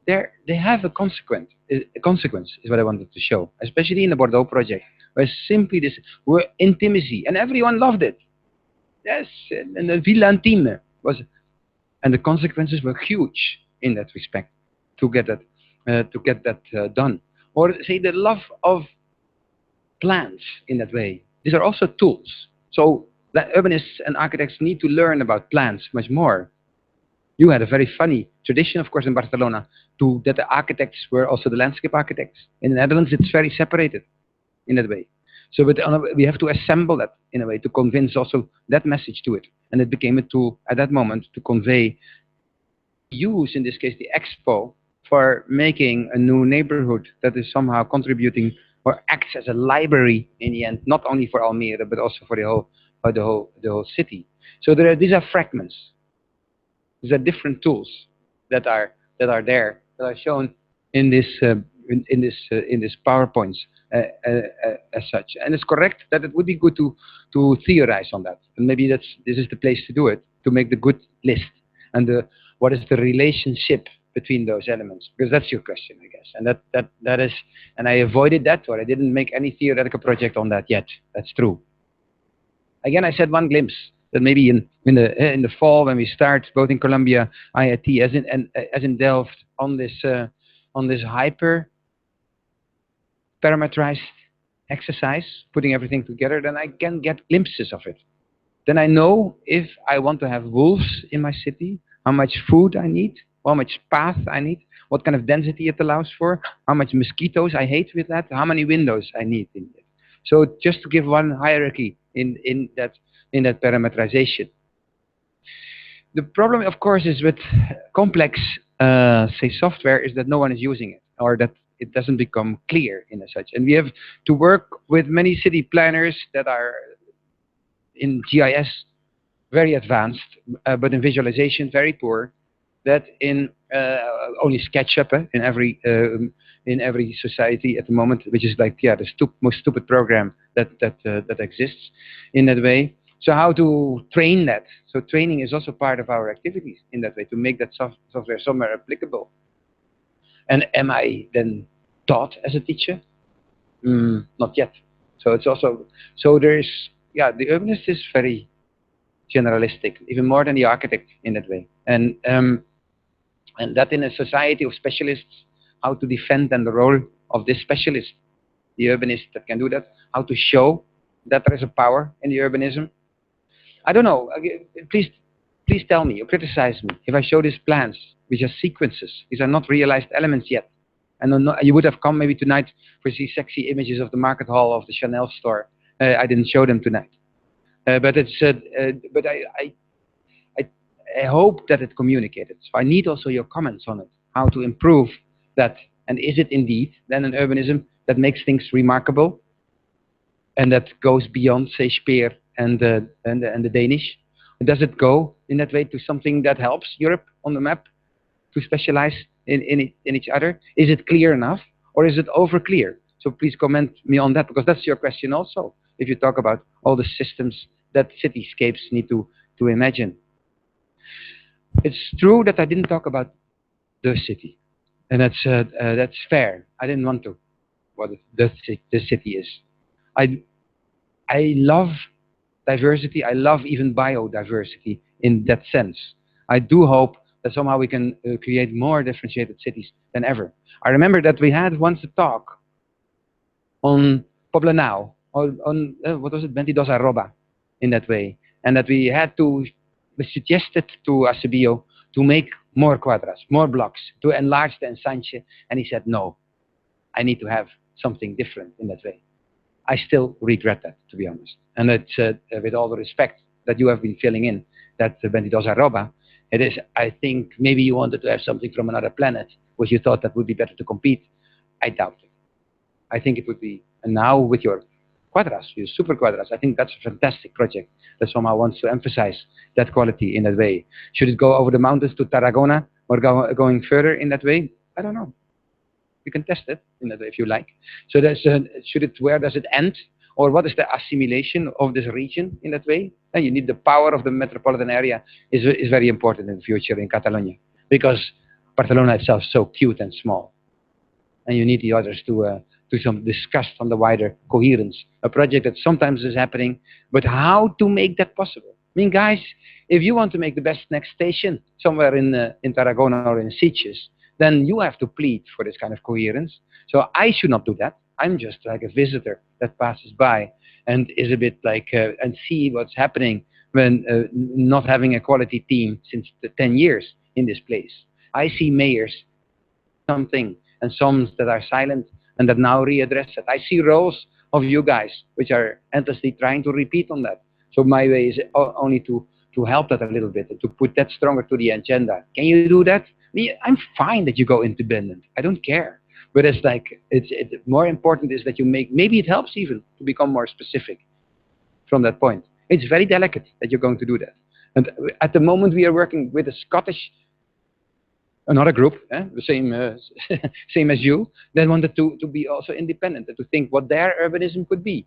They have a consequence. A consequence is what I wanted to show, especially in the Bordeaux project, where simply this were intimacy, and everyone loved it. Yes, and the Villa Intime was, and the consequences were huge in that respect to get that done. Or say the love of plants in that way. These are also tools. So that urbanists and architects need to learn about plants much more. You had a very funny tradition, of course, in Barcelona, that the architects were also the landscape architects. In the Netherlands, it's very separated in that way. So we have to assemble that in a way to convince also that message to it. And it became a tool at that moment to convey, use in this case the Expo for making a new neighborhood that is somehow contributing or acts as a library in the end, not only for Almere, but also for the whole city. So these are fragments. These are different tools that are there, that are shown in this in this PowerPoints as such. And it's correct that it would be good to theorize on that. And maybe this is the place to do it, to make the good list and what is the relationship between those elements, because that's your question, I guess. And that is, and I avoided that, or I didn't make any theoretical project on that yet. That's true. Again, I said one glimpse that maybe in the fall when we start both in Columbia, IIT, as in Delft, on this hyper parameterized exercise, putting everything together, then I can get glimpses of it. Then I know if I want to have wolves in my city, how much food I need, how much path I need, what kind of density it allows for, how much mosquitoes I hate with that, how many windows I need in it. So just to give one hierarchy in that parameterization. The problem, of course, is with complex, say, software, is that no one is using it, or that it doesn't become clear in as such. And we have to work with many city planners that are in GIS very advanced, but in visualization very poor. That in only SketchUp in every society at the moment, which is like the most stupid program that exists in that way. So how to train that? So training is also part of our activities in that way, to make that software somewhere applicable. And am I then taught as a teacher? Not yet. So it's also, so there's, yeah, the urbanist is very generalistic, even more than the architect in that way. And that in a society of specialists, how to defend then the role of this specialist, the urbanist that can do that, how to show that there is a power in the urbanism. I don't know, please tell me, or criticize me, if I show these plans, which are sequences, these are not realized elements yet. And you would have come maybe tonight for these sexy images of the market hall of the Chanel store. I didn't show them tonight. But it's, but I hope that it communicated. So I need also your comments on it, how to improve that. And is it indeed then an urbanism that makes things remarkable and that goes beyond, say, Speer and the Danish? Does it go in that way to something that helps Europe on the map to specialize in each other? Is it clear enough, or is it over clear? So please comment me on that, because that's your question also, if you talk about all the systems that cityscapes need to imagine. It's true that I didn't talk about the city, and that's fair. I didn't want to. What the city is. I love diversity. I love even biodiversity in that sense. I do hope that somehow we can create more differentiated cities than ever. I remember that we had once a talk on Poblenou, on what was it, 22 arroba, in that way, and that we suggested to Acebio to make more quadras, more blocks, to enlarge the ensanche, and he said, no, I need to have something different in that way. I still regret that, to be honest. And it's, with all the respect that you have been filling in, that 22 arroba, it is, I think, maybe you wanted to have something from another planet, which you thought that would be better to compete. I doubt it. I think it would be, and now with your quadras, your super quadras, I think that's a fantastic project that somehow wants to emphasize that quality in that way. Should it go over the mountains to Tarragona, or going further in that way? I don't know. You can test it in that way if you like. So there's, where does it end? Or what is the assimilation of this region in that way? And you need the power of the metropolitan area is very important in the future in Catalonia, because Barcelona itself is so cute and small. And you need the others to discuss on the wider coherence, a project that sometimes is happening, but how to make that possible? I mean, guys, if you want to make the best next station somewhere in Tarragona or in Sitges, then you have to plead for this kind of coherence. So I should not do that. I'm just like a visitor that passes by and is a bit like, and see what's happening when not having a quality team since the 10 years in this place. I see mayors, something, and some that are silent and that now readdress it. I see roles of you guys which are endlessly trying to repeat on that. So my way is only to help that a little bit, to put that stronger to the agenda. Can you do that? I'm fine that you go independent. I don't care. But it's like, it's more important is that you make, maybe it helps even to become more specific from that point. It's very delicate that you're going to do that. And at the moment we are working with a Scottish, another group, the same, same as you, that wanted to be also independent and to think what their urbanism could be,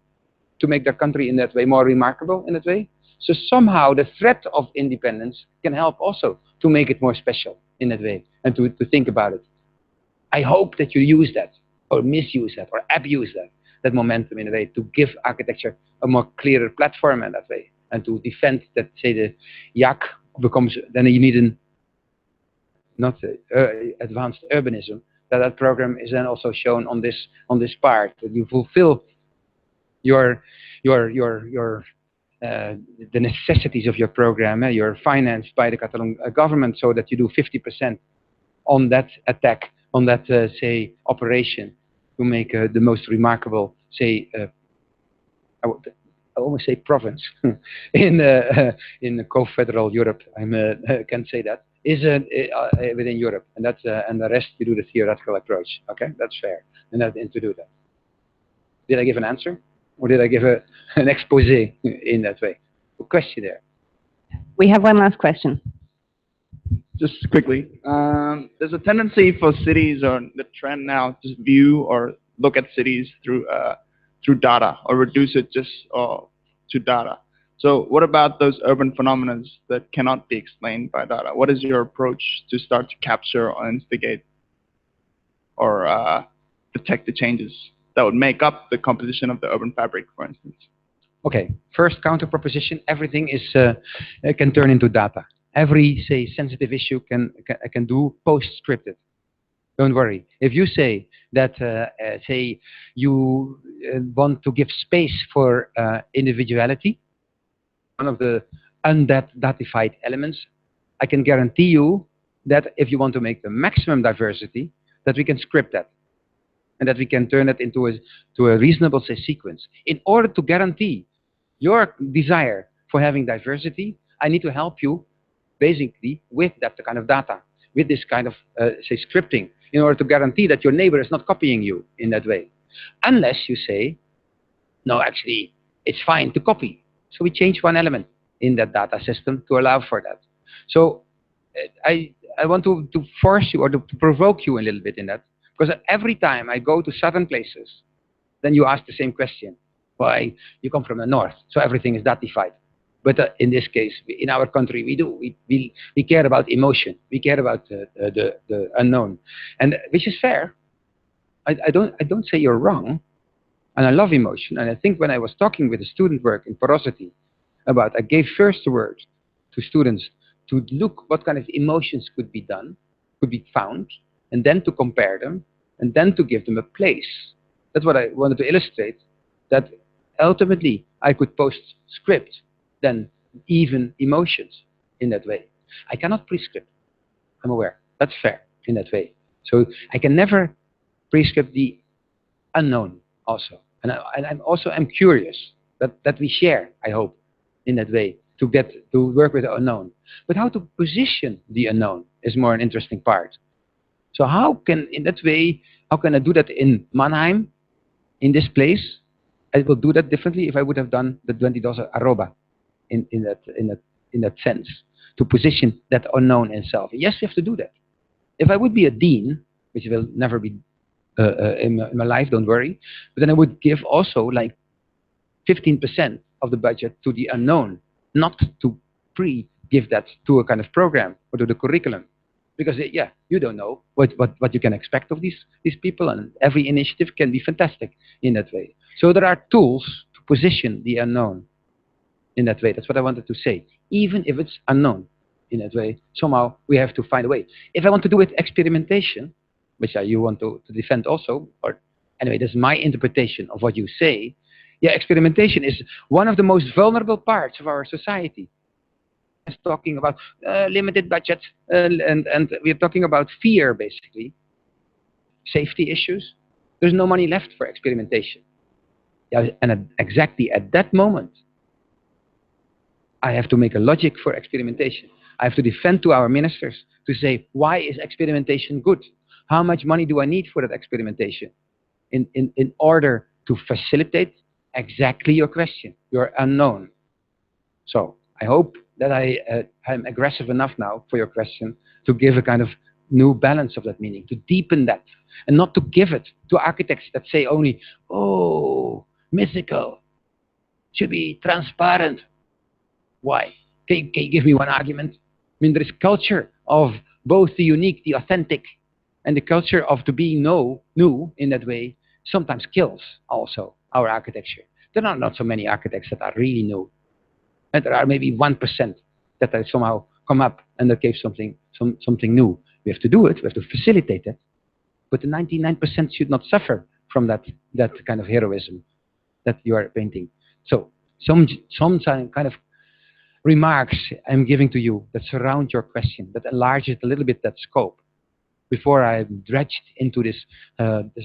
to make their country in that way more remarkable in that way. So somehow the threat of independence can help also to make it more special in that way and to think about it. I hope that you use that or misuse that or abuse that momentum in a way to give architecture a more clearer platform in that way and to defend that, say, the IAAC becomes, then you need an not advanced urbanism, that program is then also shown on this part, that you fulfill the necessities of your program. You're financed by the Catalan government so that you do 50% on that attack, on that say operation, to make the most remarkable, say, I almost say province in co-federal Europe. I can't say that. Is within Europe, and that's and the rest you do the theoretical approach. Okay, that's fair, and to do that. Did I give an answer, or did I give an expose in that way? A question there. We have one last question. Just quickly, there's a tendency for cities, or the trend now, to view or look at cities through data, or reduce it just to data. So what about those urban phenomena that cannot be explained by data? What is your approach to start to capture or instigate or detect the changes that would make up the composition of the urban fabric, for instance? Okay, first counter proposition, everything is can turn into data. Every, say, sensitive issue can do post-scripted. Don't worry. If you say that, say, you want to give space for individuality, one of the undatified elements, I can guarantee you that if you want to make the maximum diversity, that we can script that, and that we can turn it into a reasonable, say, sequence. In order to guarantee your desire for having diversity, I need to help you basically with that kind of data, with this kind of, say, scripting, in order to guarantee that your neighbor is not copying you in that way. Unless you say, no, actually, it's fine to copy. So we change one element in that data system to allow for that. So I want to force you or to provoke you a little bit in that, because every time I go to certain places, then you ask the same question. Why? You come from the north, so everything is datified. But in this case, in our country, we care about emotion. We care about the unknown, and which is fair. I don't say you're wrong, and I love emotion. And I think when I was talking with the student work in porosity about, I gave first the word to students to look what kind of emotions could be done, could be found, and then to compare them, and then to give them a place. That's what I wanted to illustrate, that ultimately I could post-script then even emotions in that way. I cannot prescript, I'm aware. That's fair in that way. So I can never prescript the unknown also. And I'm curious that we share, I hope, in that way, to work with the unknown. But how to position the unknown is more an interesting part. So how can, in that way, how can I do that in Mannheim, in this place? I will do that differently if I would have done the 22 Aroba in that sense, to position that unknown in self. Yes, we have to do that. If I would be a dean, which will never be in my life, don't worry, but then I would give also like 15% of the budget to the unknown, not to give that to a kind of program or to the curriculum. Because, yeah, you don't know what you can expect of these people, and every initiative can be fantastic in that way. So there are tools to position the unknown in that way. That's what I wanted to say. Even if it's unknown in that way, somehow we have to find a way. If I want to do it experimentation, which you want to defend also, or anyway, that's my interpretation of what you say. Yeah, experimentation is one of the most vulnerable parts of our society. It's talking about limited budget, and we're talking about fear, basically. Safety issues. There's no money left for experimentation. Yeah, and exactly at that moment, I have to make a logic for experimentation. I have to defend to our ministers to say, why is experimentation good? How much money do I need for that experimentation? In order to facilitate exactly your question, your unknown. So I hope that I'm aggressive enough now for your question to give a kind of new balance of that meaning, to deepen that, and not to give it to architects that say only, oh, mythical, should be transparent. Why? Can you give me one argument? I mean, there is culture of both the unique, the authentic, and the culture of to be new in that way sometimes kills also our architecture. There are not so many architects that are really new. And there are maybe 1% that somehow come up and that gave something new. We have to do it, we have to facilitate it. But the 99% should not suffer from that kind of heroism that you are painting. So some kind of remarks I'm giving to you that surround your question, that enlarge it a little bit, that scope, before I'm dredged into this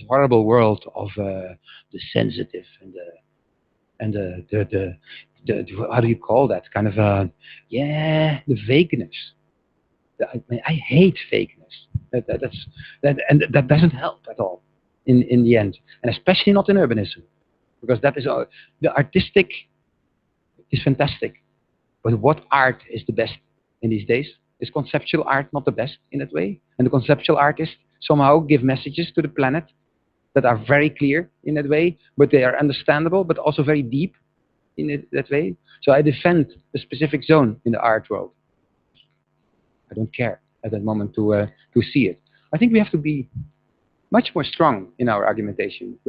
horrible world of the sensitive and the how do you call that kind of the vagueness. I hate vagueness. That doesn't help at all in the end, and especially not in urbanism, because that is the artistic is fantastic, but what art is the best in these days? Is conceptual art not the best in that way? And the conceptual artists somehow give messages to the planet that are very clear in that way, but they are understandable, but also very deep in that way. So I defend a specific zone in the art world. I don't care at that moment to see it. I think we have to be much more strong in our argumentation.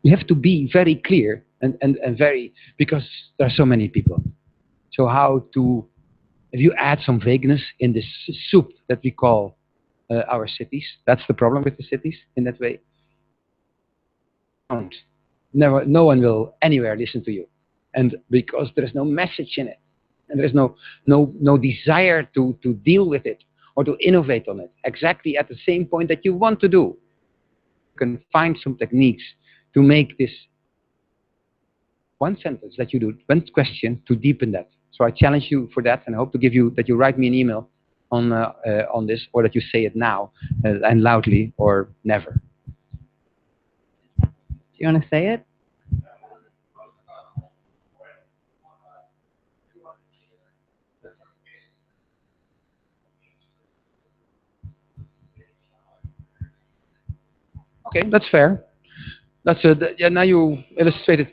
We have to be very clear and very, because there are so many people. So how to, if you add some vagueness in this soup that we call our cities, that's the problem with the cities in that way. No one will anywhere listen to you. And because there is no message in it, and there is no desire to deal with it or to innovate on it, exactly at the same point that you want to do, you can find some techniques to make this one sentence that you do, one question, to deepen that. So I challenge you for that, and I hope to give you that you write me an email on this, or that you say it now and loudly, or never. Do you want to say it? Okay, that's fair. That's yeah. Now you illustrated.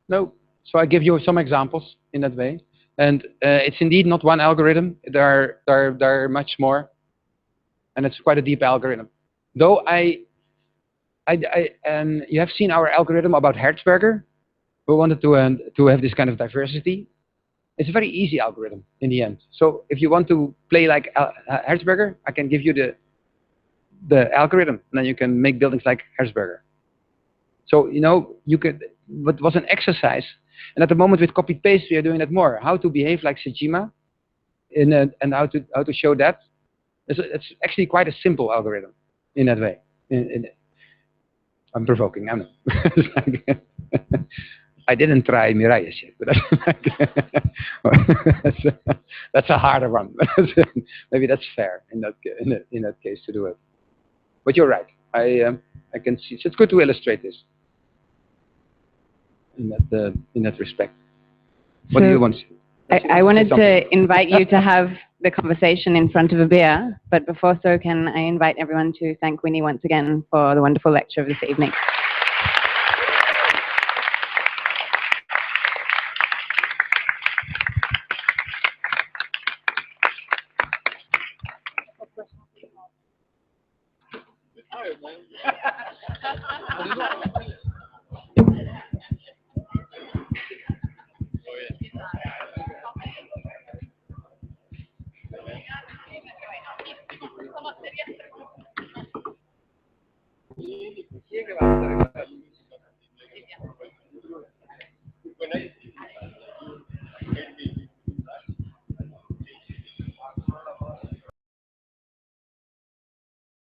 No, so I give you some examples in that way, and it's indeed not one algorithm. There are much more, and it's quite a deep algorithm. Though you have seen our algorithm about Herzberger. We wanted to have this kind of diversity. It's a very easy algorithm in the end. So if you want to play like Herzberger, I can give you the algorithm, and then you can make buildings like Herzberger. So you could. What was an exercise, and at the moment with copy paste we are doing that more. How to behave like Sejima, and how to show that. It's actually quite a simple algorithm in that way. I'm provoking. I know. I didn't try Mirai's yet, but that's a harder one. Maybe that's fair in that case to do it. But you're right. I can see. So it's good to illustrate this in that respect. What do you want? I wanted to invite you to have the conversation in front of a beer, but before so, can I invite everyone to thank Winy once again for the wonderful lecture of this evening.